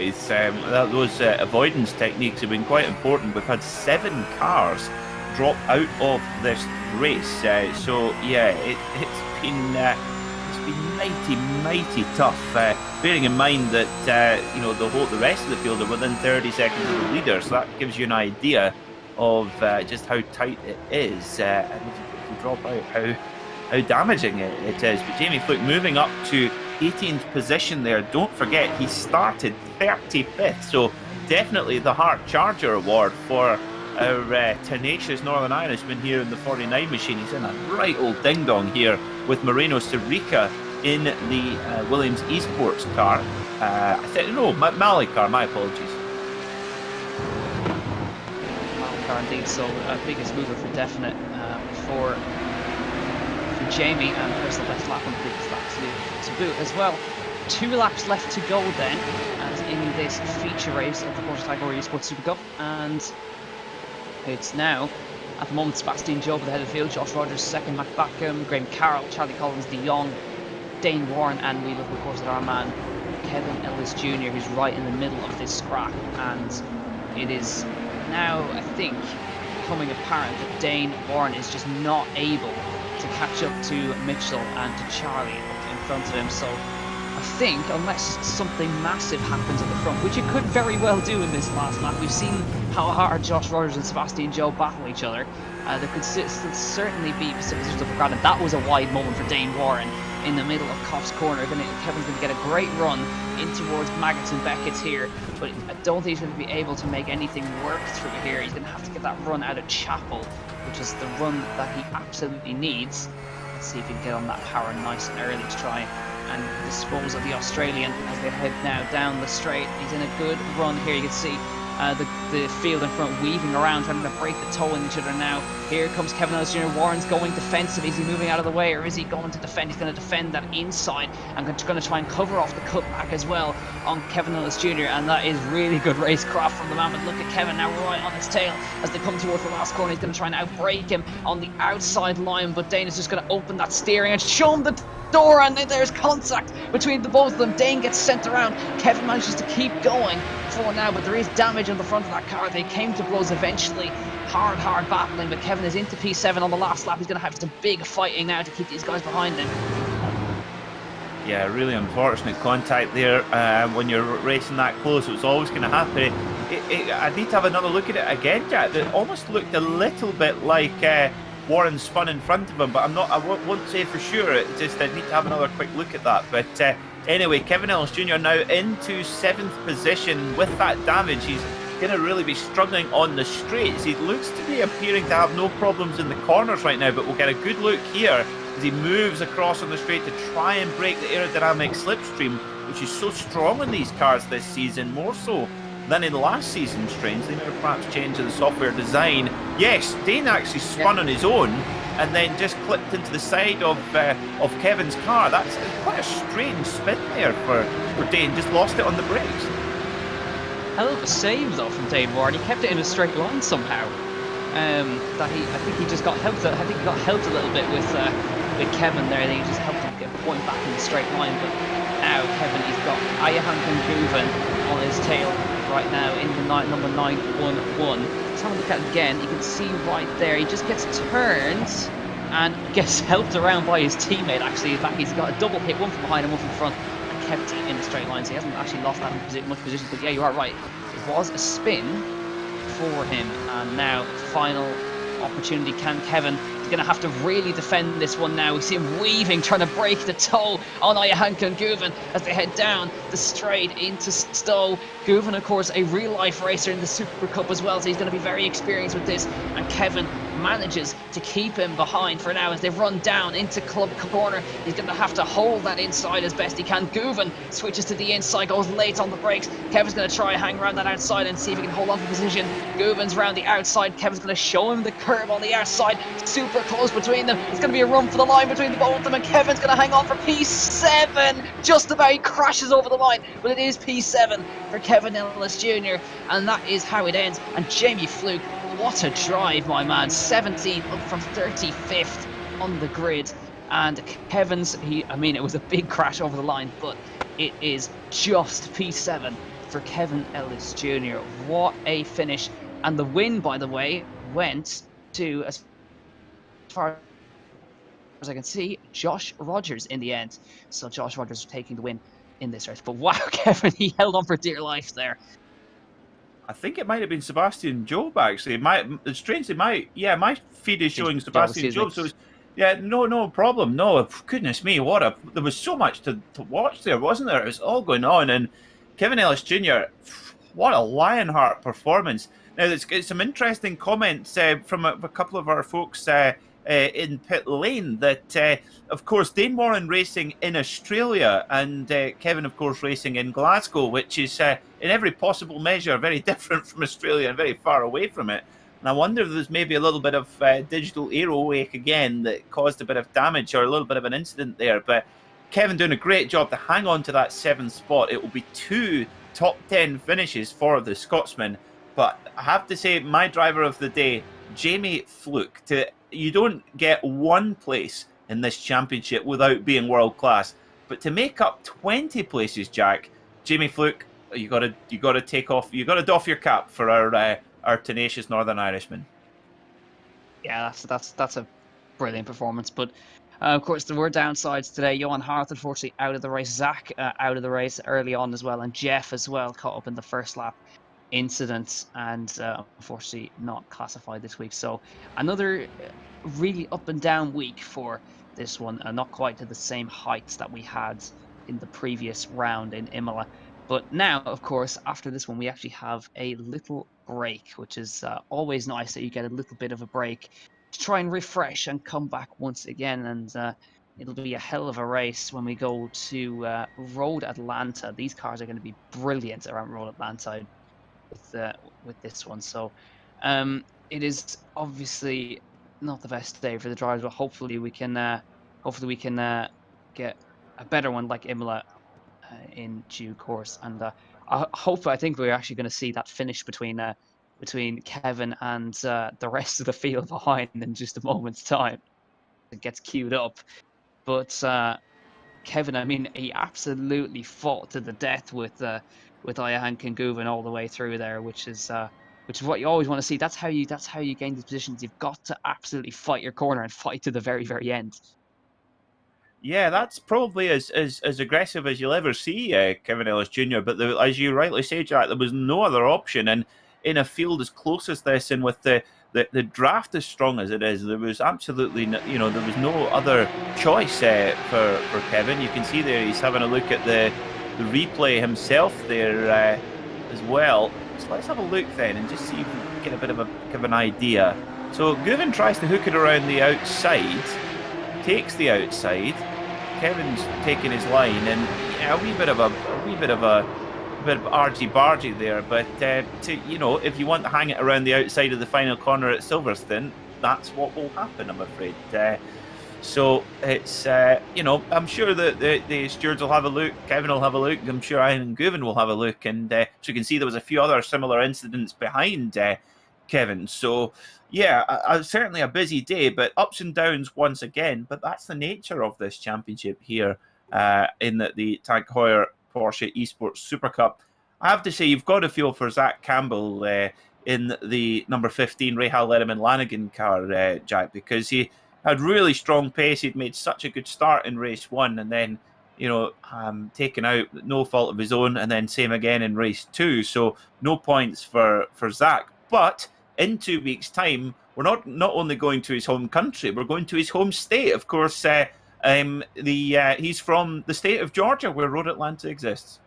Those avoidance techniques have been quite important. We've had 7 cars drop out of this race, so yeah, it's been mighty tough. Bearing in mind that the rest of the field are within 30 seconds of the leader, so that gives you an idea of just how tight it is, and if you drop out, how damaging it is. But Jamie Fluke moving up to 18th position there. Don't forget, he started 35th, so definitely the Hart Charger Award for our tenacious Northern Irishman here in the 49 machine. He's in a right old ding-dong here with Moreno Sarica in the Williams eSports car. Mali car, my apologies. Mali car indeed, so biggest mover for definite for Jamie, and personal best lap on the previous lap to boot as well. 2 laps left to go then, as in this feature race of the Porsche Tag Heur eSports Supercup, and it's now, at the moment, Sebastian Job at the head of the field, Josh Rogers second, Matt Backham, Graham Carroll, Charlie Collins, De Jong, Dane Warren, and we look, of course, at our man Kevin Ellis Jr., who's right in the middle of this scrap. And it is now, I think, becoming apparent that Dane Warren is just not able to catch up to Mitchell and to Charlie in front of him. So I think, unless something massive happens at the front, which it could very well do in this last lap, we've seen how hard Josh Rogers and Sebastian Job battle each other. There could certainly be positions for granted. That was a wide moment for Dane Warren in the middle of Copse Corner. Kevin's going to get a great run in towards Maggots and Beckett's here, but I don't think he's going to be able to make anything work through here. He's going to have to get that run out of Chapel, which is the run that he absolutely needs. Let's see if he can get on that power nice and early to try and dispose of the Australian as they head now down the straight. He's in a good run here. You can see the field in front weaving around, trying to break the toe in each other now. Here comes Kevin Ellis Jr. Warren's going defensive. Is he moving out of the way, or is he going to defend? He's going to defend that inside and going to try and cover off the cutback as well on Kevin Ellis Jr. And that is really good racecraft from the man. But look at Kevin now right on his tail as they come towards the last corner. He's going to try and outbrake him on the outside line, but Dane is just going to open that steering and show him the door, and there's contact between the both of them. Dane gets sent around. Kevin manages to keep going for now, but there is damage on the front of that car. They came to blows eventually. Hard battling, but Kevin is into P7 on the last lap. He's going to have some big fighting now to keep these guys behind him. Yeah, really unfortunate contact there when you're racing that close. It was always going to happen. I need to have another look at it again, Jack. It almost looked a little bit like Warren spun in front of him, but I won't say for sure. I need to have another quick look at that. But anyway, Kevin Ellis Jr. now into 7th position with that damage. He's going to really be struggling on the straights. He looks to be appearing to have no problems in the corners right now, but we'll get a good look here as he moves across on the straight to try and break the aerodynamic slipstream, which is so strong in these cars this season, more so than in last season, strangely. Now perhaps change in the software design. Yes, Dane actually spun on his own and then just clipped into the side of Kevin's car. That's quite a strange spin there for Dane. Just lost it on the brakes. Hell of a save though from Dane Warren. He kept it in a straight line somehow. I think he just got helped. I think he got helped a little bit with Kevin there. I think he just helped him get a point back in the straight line. But now Kevin, he's got Ayahan Guven on his tail right now in the number 911. Let's have a look at it again. You can see right there, he just gets turned and gets helped around by his teammate. Actually, in fact, he's got a double hit, one from behind and one from the front, and kept it in the straight line. So he hasn't actually lost that much position. But yeah, you are right. It was a spin for him. And now, final opportunity. Can Kevin? He's going to have to really defend this one now. We see him weaving, trying to break the toe on Johann Guven as they head down the straight into Stowe. Guven, of course, a real-life racer in the Super Cup as well, so he's going to be very experienced with this. And Kevin manages to keep him behind for now as they run down into Club Corner. He's going to have to hold that inside as best he can. Guven switches to the inside, goes late on the brakes. Kevin's going to try and hang around that outside and see if he can hold on to position. Guven's round the outside. Kevin's going to show him the curve on the outside. Super close between them. It's going to be a run for the line between the both of them, and Kevin's going to hang on for P7. Just about, he crashes over the line, but it is P7 for Kevin Ellis Jr. And that is how it ends. And Jamie Fluke, what a drive, my man. 17 up from 35th on the grid. And Kevin's, I mean, it was a big crash over the line, but it is just P7 for Kevin Ellis Jr. What a finish. And the win, by the way, went to, as far as I can see, Josh Rogers in the end. So Josh Rogers taking the win in this race. But wow, Kevin, he held on for dear life there. I think it might have been Sebastian Job, actually. Strangely, my feed is showing Sebastian Job. So yeah, no problem. No, goodness me, there was so much to watch there, wasn't there? It was all going on. And Kevin Ellis Jr., what a Lionheart performance. Now, there's some interesting comments from a couple of our folks in pit lane that, of course, Dane Warren racing in Australia and Kevin, of course, racing in Glasgow, which is in every possible measure very different from Australia and very far away from it. And I wonder if there's maybe a little bit of digital aero wake again that caused a bit of damage or a little bit of an incident there. But Kevin doing a great job to hang on to that 7th spot. It will be 2 top 10 finishes for the Scotsman. But I have to say, my driver of the day, Jamie Fluke. You don't get 1 place in this championship without being world class. But to make up 20 places, Jack, Jamie Fluke, you got to take off. You got to doff your cap for our tenacious Northern Irishman. Yeah, that's a brilliant performance. But of course, there were downsides today. Johan Hart, unfortunately, out of the race. Zach out of the race early on as well, and Jeff as well caught up in the first lap incident and unfortunately not classified this week. So another really up and down week for this one, not quite to the same heights that we had in the previous round in Imola. But now, of course, after this one, we actually have a little break, which is always nice that you get a little bit of a break to try and refresh and come back once again. And it'll be a hell of a race when we go to Road Atlanta. These cars are going to be brilliant around Road Atlanta with this one. So it is obviously not the best day for the drivers, but hopefully we can get a better one like Imola in due course. And I think we're actually going to see that finish between Kevin and the rest of the field behind in just a moment's time. It gets queued up, but Kevin, I mean, he absolutely fought to the death with Johann Guven all the way through there, which is what you always want to see. That's how you gain these positions. You've got to absolutely fight your corner and fight to the very, very end. Yeah, that's probably as aggressive as you'll ever see Kevin Ellis Jr. But as you rightly say, Jack, there was no other option. And in a field as close as this, and with the draft as strong as it is, there was absolutely there was no other choice for Kevin. You can see there he's having a look at the replay himself there as well. So let's have a look then and just see if we can get a bit of an idea. So Guven tries to hook it around the outside, takes the outside. Kevin's taking his line, and yeah, a wee bit of argy-bargy there. But if you want to hang it around the outside of the final corner at Silverstone, that's what will happen, I'm afraid. So it's I'm sure that the stewards will have a look, Kevin will have a look, I'm sure Ian and Guven will have a look, and so you can see there was a few other similar incidents behind Kevin. So yeah, certainly a busy day, but ups and downs once again. But that's the nature of this championship here in the Tag Heuer Porsche eSports Supercup. I have to say, you've got to feel for Zach Campbell in the number 15 Rahal Letterman Lanigan car, Jack, because he had really strong pace. He'd made such a good start in race 1, and then taken out, no fault of his own, and then same again in race 2. So no points for Zach. But in 2 weeks' time, we're not only going to his home country, we're going to his home state. Of course, he's from the state of Georgia, where Road Atlanta exists.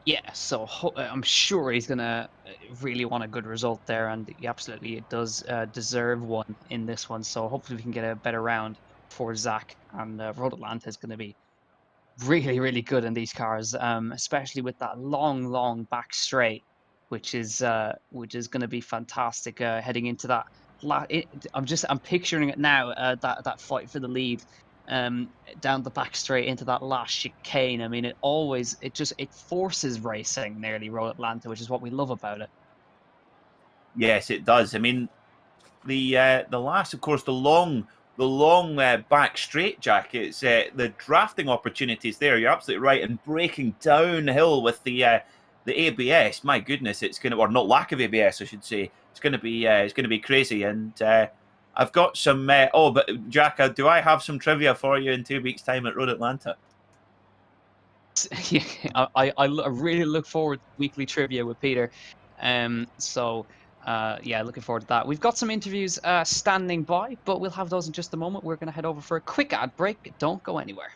Yeah, so I'm sure he's gonna really want a good result there, and he absolutely does deserve one in this one. So hopefully we can get a better round for Zach, and Road Atlanta is going to be really, really good in these cars, especially with that long back straight, which is going to be fantastic heading into that. I'm picturing it now. That fight for the lead, down the back straight into that last chicane. I mean, it forces racing nearly Road Atlanta, which is what we love about it. Yes, it does. I mean, the last, of course, the long back straight, Jack. It's the drafting opportunities there. You're absolutely right, and breaking downhill with the ABS. My goodness, it's going to, or not lack of ABS, I should say. It's going to be crazy. And I've got some. But Jack, do I have some trivia for you in 2 weeks' time at Road Atlanta? Yeah, I really look forward to weekly trivia with Peter. Yeah, looking forward to that. We've got some interviews standing by, but we'll have those in just a moment. We're going to head over for a quick ad break. Don't go anywhere.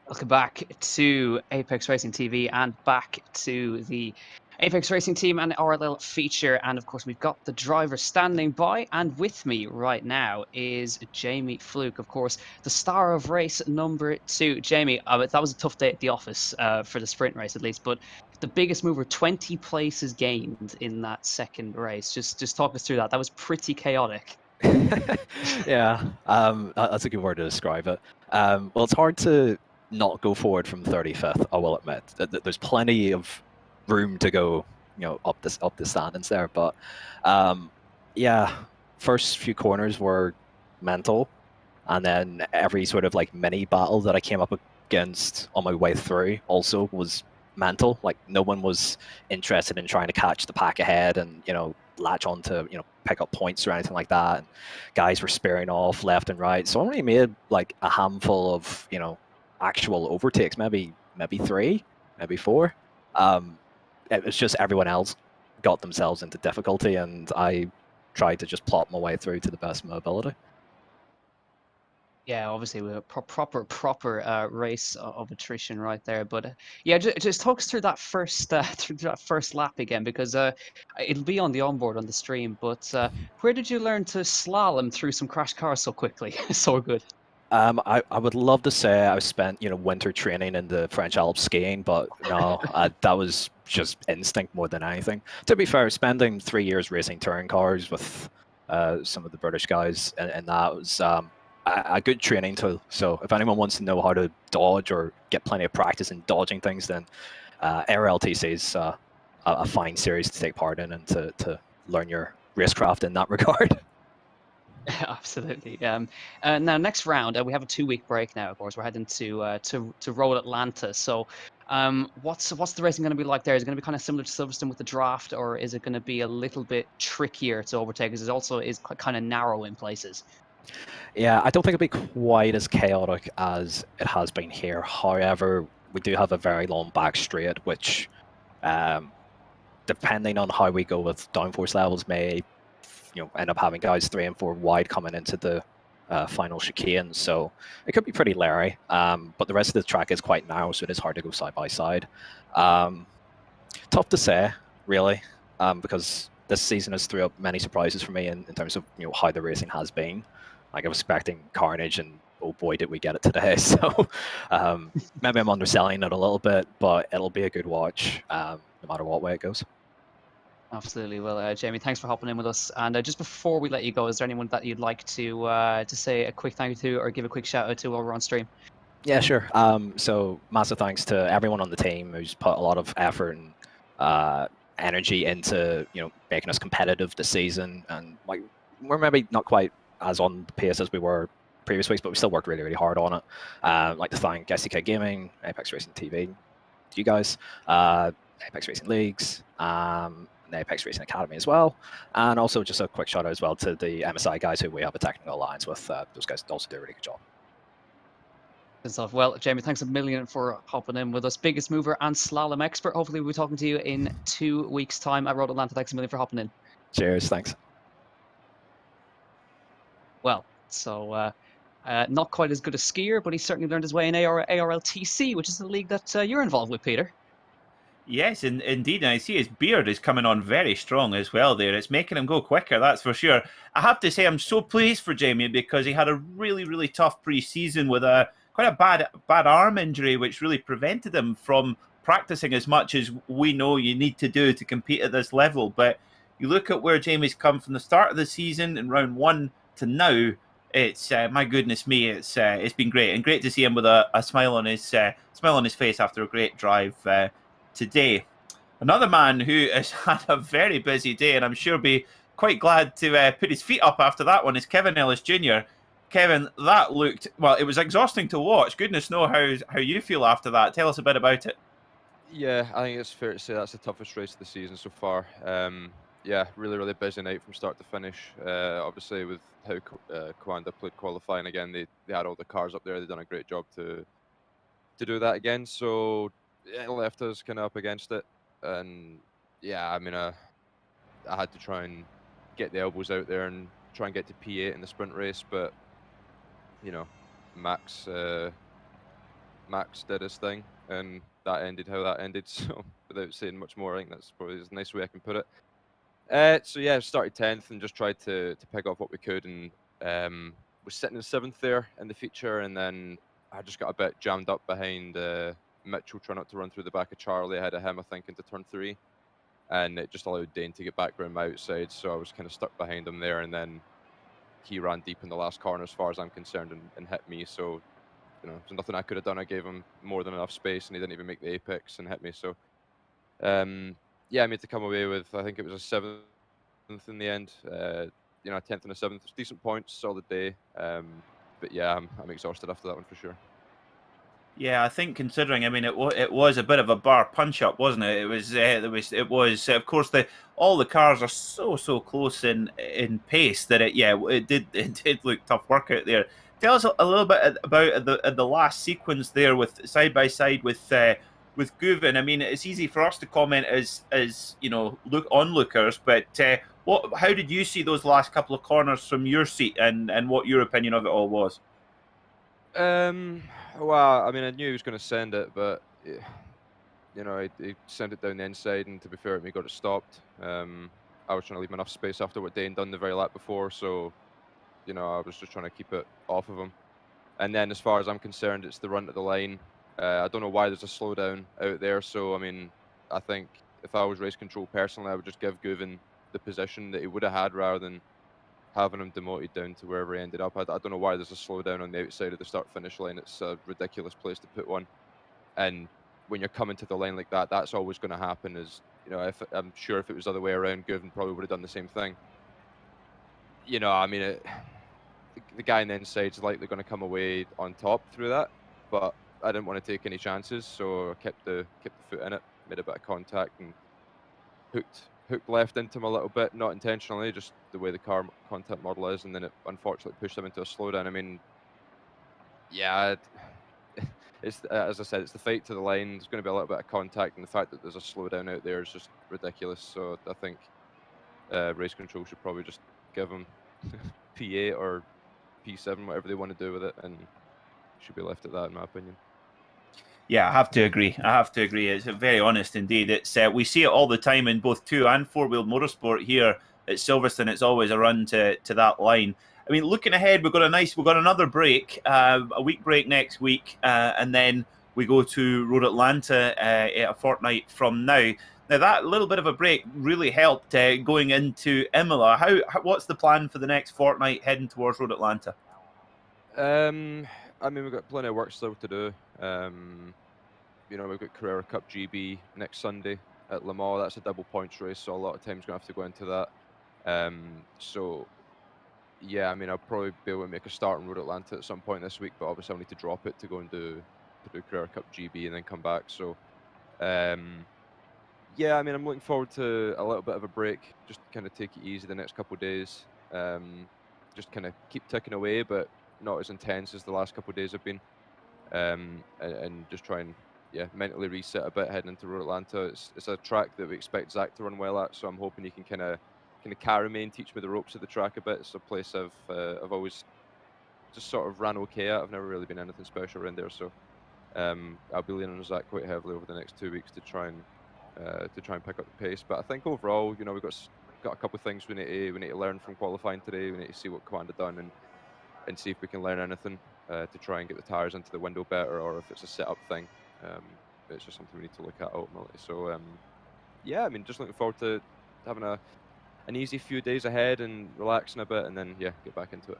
Welcome back to Apex Racing TV and back to the Apex Racing team and RLL feature. And of course, we've got the driver standing by. And with me right now is Jamie Fluke, of course, the star of race number 2. Jamie, that was a tough day at the office for the sprint race, at least. But the biggest mover, 20 places gained in that second race. Just talk us through that. That was pretty chaotic. Yeah, that's a good word to describe it. Well, it's hard to not go forward from 35th, I will admit. There's plenty of room to go, up the standings there. But yeah, first few corners were mental, and then every sort of like mini battle that I came up against on my way through also was mental. Like no one was interested in trying to catch the pack ahead and latch on to pick up points or anything like that. And guys were sparing off left and right. So I only made like a handful of actual overtakes, maybe 3, maybe 4. It was just everyone else got themselves into difficulty, and I tried to just plot my way through to the best of my ability. Yeah, obviously we proper race of attrition right there. But yeah, just talk us through that first lap again, because it'll be on the onboard on the stream. But where did you learn to slalom through some crash cars so quickly, so good? I would love to say I spent winter training in the French Alps skiing, but no, that was just instinct more than anything. To be fair, spending 3 years racing touring cars with some of the British guys, and that was a good training tool. So if anyone wants to know how to dodge or get plenty of practice in dodging things, then RLTC is a fine series to take part in and to learn your racecraft in that regard. Absolutely. Now, next round, we have a 2-week break now. Of course, we're heading to Road Atlanta. So, what's the racing going to be like there? Is it going to be kind of similar to Silverstone with the draft, or is it going to be a little bit trickier to overtake? Because it also is kind of narrow in places. Yeah, I don't think it'll be quite as chaotic as it has been here. However, we do have a very long back straight, which, depending on how we go with downforce levels, may end up having guys 3 and 4 wide coming into the final chicane. So it could be pretty leery. But the rest of the track is quite narrow, so it is hard to go side by side. Tough to say, really, because this season has threw up many surprises for me in terms of how the racing has been. Like I was expecting carnage, and oh boy, did we get it today. So maybe I'm underselling it a little bit, but it'll be a good watch no matter what way it goes. Absolutely. Well, Jamie, thanks for hopping in with us. And just before we let you go, is there anyone that you'd like to say a quick thank you to, or give a quick shout out to while we're on stream? Yeah, sure. So massive thanks to everyone on the team who's put a lot of effort and energy into making us competitive this season. And like we're maybe not quite as on the pace as we were previous weeks, but we still worked really, really hard on it. I'd like to thank SDK Gaming, Apex Racing TV, you guys, Apex Racing Leagues, and the Apex Racing Academy as well. And also just a quick shout out as well to the MSI guys who we have a technical alliance with. Those guys also do a really good job. Good stuff. Well, Jamie, thanks a million for hopping in with us. Biggest mover and slalom expert. Hopefully we'll be talking to you in 2 weeks' time at Road Atlanta. Thanks a million for hopping in. Cheers, thanks. Well, so not quite as good a skier, but he certainly learned his way in ARLTC, which is the league that you're involved with, Peter. Yes, indeed. And I see his beard is coming on very strong as well there. It's making him go quicker, that's for sure. I have to say I'm so pleased for Jamie because he had a really, really tough pre-season with quite a bad arm injury, which really prevented him from practicing as much as we know you need to do to compete at this level. But you look at where Jamie's come from the start of the season in round 1 to now. It's my goodness me, it's been great, and great to see him with a smile on his face after a great drive today. Another man who has had a very busy day, and I'm sure be quite glad to put his feet up after that one, is Kevin Ellis Jr. Kevin, that looked, well, it was exhausting to watch. Goodness knows how you feel after that. Tell us a bit about it. Yeah, I think it's fair to say that's the toughest race of the season so far. Yeah, really, really busy night from start to finish. Obviously, with how Coanda played qualifying again, they had all the cars up there. They've done a great job to do that again. So yeah, it left us kind of up against it. And yeah, I mean, I had to try and get the elbows out there and try and get to P8 in the sprint race, but Max did his thing, and that ended how that ended. So without saying much more, I think that's probably a nice way I can put it. So yeah, started 10th and just tried to pick off what we could, and was sitting in 7th there in the feature, and then I just got a bit jammed up behind Mitchell, trying not to run through the back of Charlie ahead of him, I think, into turn 3, and it just allowed Dane to get back around my outside, so I was kind of stuck behind him there, and then he ran deep in the last corner as far as I'm concerned and hit me. So there's nothing I could have done. I gave him more than enough space, and he didn't even make the apex and hit me. So yeah, I made to come away with, I think it was a 7th in the end. 10th and a 7th, decent points, solid day. But yeah, I'm exhausted after that one for sure. Yeah, I think considering, I mean, it was a bit of a bar punch up, wasn't it? It was of course all the cars are so close in pace that it did look tough work out there. Tell us a little bit about the last sequence there with side by side with Guven. I mean, it's easy for us to comment as onlookers, but how did you see those last couple of corners from your seat, and what your opinion of it all was? Well, I mean, I knew he was going to send it, but he sent it down the inside, and to be fair, we got it stopped. I was trying to leave enough space after what Dane done the very lap before, so I was just trying to keep it off of him. And then as far as I'm concerned, it's the run to the line. I don't know why there's a slowdown out there. So, I mean, I think if I was race control personally, I would just give Guven the position that he would have had rather than having him demoted down to wherever he ended up. I don't know why there's a slowdown on the outside of the start-finish line. It's a ridiculous place to put one. And when you're coming to the line like that, that's always going to happen. I'm sure if it was the other way around, Guven probably would have done the same thing. I mean, the guy on the inside is likely going to come away on top through that, but I didn't want to take any chances, so I kept the foot in it, made a bit of contact, and hooked left into him a little bit, not intentionally, just the way the car contact model is, and then it unfortunately pushed him into a slowdown. I mean, yeah, it's as I said, it's the fight to the line. There's going to be a little bit of contact, and the fact that there's a slowdown out there is just ridiculous. So I think race control should probably just give him P8 or P7, whatever they want to do with it, and should be left at that, in my opinion. Yeah, I have to agree. It's very honest indeed. It's we see it all the time in both 2- and 4-wheel motorsport here at Silverstone. It's always a run to that line. I mean, looking ahead, we've got another break, a week break next week, and then we go to Road Atlanta a fortnight from now. Now, that little bit of a break really helped going into Imola. What's the plan for the next fortnight heading towards Road Atlanta? I mean, we've got plenty of work still to do. We've got Carrera Cup GB next Sunday at Le Mans. That's a double points race, so a lot of time's going to have to go into that. So, yeah, I mean, I'll probably be able to make a start on Road Atlanta at some point this week, but obviously I'll need to drop it to go and do Carrera Cup GB and then come back. So, yeah, I mean, I'm looking forward to a little bit of a break, just kind of take it easy the next couple of days. Just kind of keep ticking away, but not as intense as the last couple of days have been. And just try and mentally reset a bit heading into Road Atlanta. It's a track that we expect Zach to run well at, so I'm hoping he can kind of carry me and teach me the ropes of the track a bit. It's a place I've always just sort of ran okay at. I've never really been anything special around there, so I'll be leaning on Zach quite heavily over the next 2 weeks to try and pick up the pace. But I think overall, we've got a couple of things we need to learn from qualifying today. We need to see what Command have done and see if we can learn anything to try and get the tyres into the window better, or if it's a setup thing. It's just something we need to look at ultimately. So yeah, I mean, just looking forward to having an easy few days ahead and relaxing a bit, and then get back into it.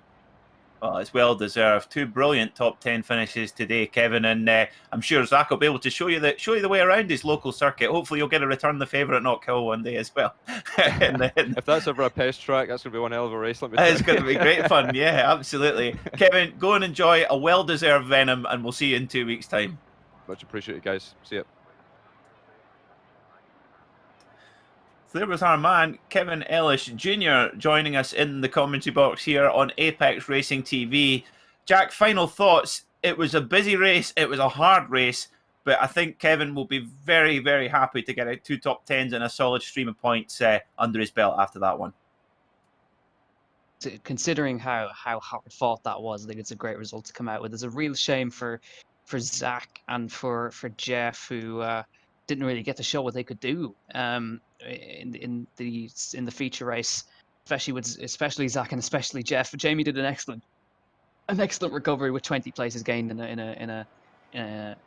Well, it's well deserved. 2 brilliant top 10 finishes today, Kevin, and I'm sure Zach will be able to show you the way around his local circuit. Hopefully, you'll get a return the favourite at Knock Hill one day as well. If that's ever a pest track, that's going to be one hell of a race. Let me tell you. It's going to be great fun. Yeah, absolutely. Kevin, go and enjoy a well-deserved Venom, and we'll see you in 2 weeks' time. Much appreciated, guys. See ya. So there was our man, Kevin Ellis Jr., joining us in the commentary box here on Apex Racing TV. Jack, final thoughts. It was a busy race. It was a hard race. But I think Kevin will be very, very happy to get 2 top 10s and a solid stream of points under his belt after that one. Considering how hard fought that was, I think it's a great result to come out with. It's a real shame for Zach and for Jeff, who didn't really get to show what they could do in the feature race, especially Zach and especially Jeff. Jamie did an excellent recovery with 20 places gained in a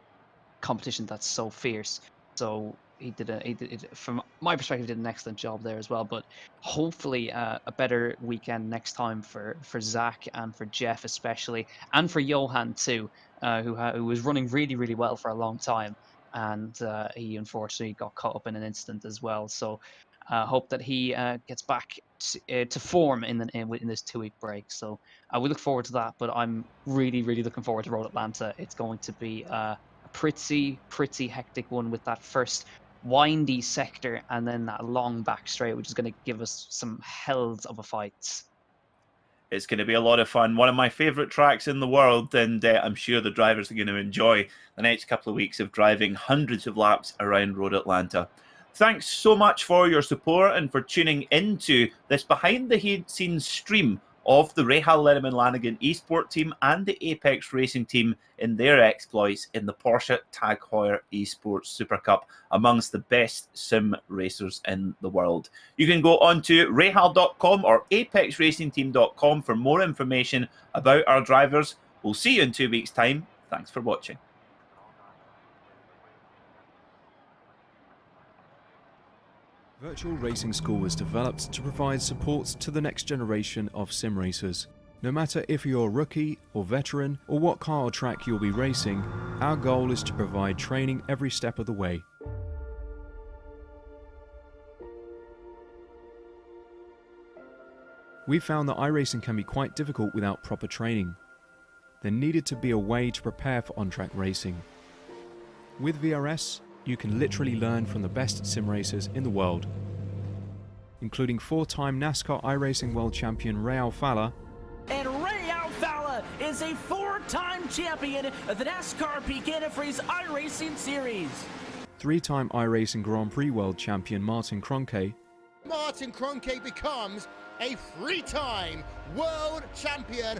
competition that's so fierce. So he did from my perspective, did an excellent job there as well. But hopefully a better weekend next time for Zach and for Jeff especially, and for Johan too, who was running really, really well for a long time, and he unfortunately got caught up in an incident as well. So hope that he gets back to form in this 2-week break. So we look forward to that. But I'm really, really looking forward to Road Atlanta. It's going to be a pretty hectic one, with that first windy sector and then that long back straight, which is going to give us some hells of a fight. It's going to be a lot of fun. One of my favourite tracks in the world, and I'm sure the drivers are going to enjoy the next couple of weeks of driving hundreds of laps around Road Atlanta. Thanks so much for your support and for tuning into this behind-the-scenes stream of the Rahal Lenneman-Lanigan eSport team and the Apex Racing team in their exploits in the Porsche Tag Heuer eSports Supercup, amongst the best sim racers in the world. You can go on to rahal.com or apexracingteam.com for more information about our drivers, We'll see you in 2 weeks' time. Thanks for watching. Virtual Racing School was developed to provide support to the next generation of sim racers. No matter if you're a rookie or veteran or what car or track you'll be racing, our goal is to provide training every step of the way. We found that iRacing can be quite difficult without proper training. There needed to be a way to prepare for on-track racing. With VRS, you can literally learn from the best sim racers in the world, including 4-time NASCAR iRacing World Champion Real Falla. And Real Falla is a 4-time champion of the NASCAR Peak Antifreeze iRacing Series. 3-time iRacing Grand Prix World Champion Martin Kroenke. Martin Kroenke becomes a 3-time world champion.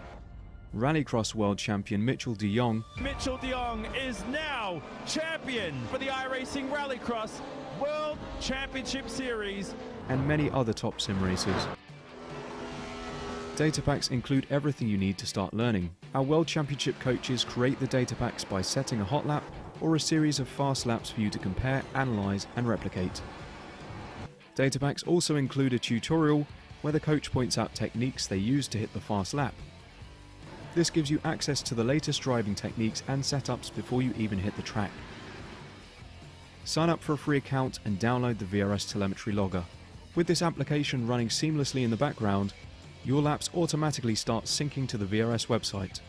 Rallycross World Champion Mitchell de Jong. Mitchell de Jong is now champion for the iRacing Rallycross World Championship Series. And many other top sim racers. Data packs include everything you need to start learning. Our World Championship coaches create the data packs by setting a hot lap or a series of fast laps for you to compare, analyze, and replicate. Data packs also include a tutorial where the coach points out techniques they use to hit the fast lap. This gives you access to the latest driving techniques and setups before you even hit the track. Sign up for a free account and download the VRS telemetry logger. With this application running seamlessly in the background, your laps automatically start syncing to the VRS website.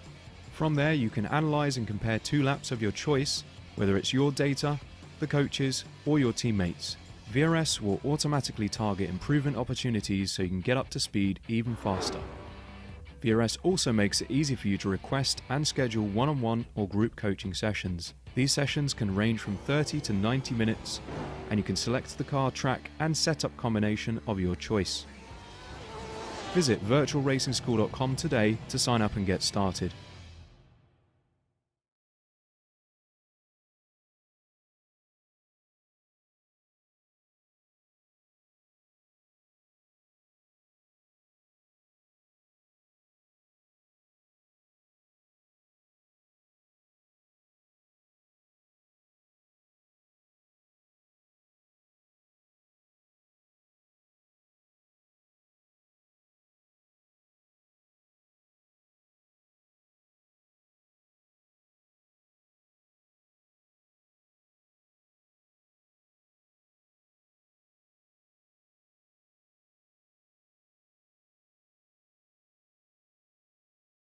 From there you can analyze and compare 2 laps of your choice, whether it's your data, the coaches, or your teammates. VRS will automatically target improvement opportunities so you can get up to speed even faster. VRS also makes it easy for you to request and schedule one-on-one or group coaching sessions. These sessions can range from 30 to 90 minutes, and you can select the car, track, and setup combination of your choice. Visit virtualracingschool.com today to sign up and get started.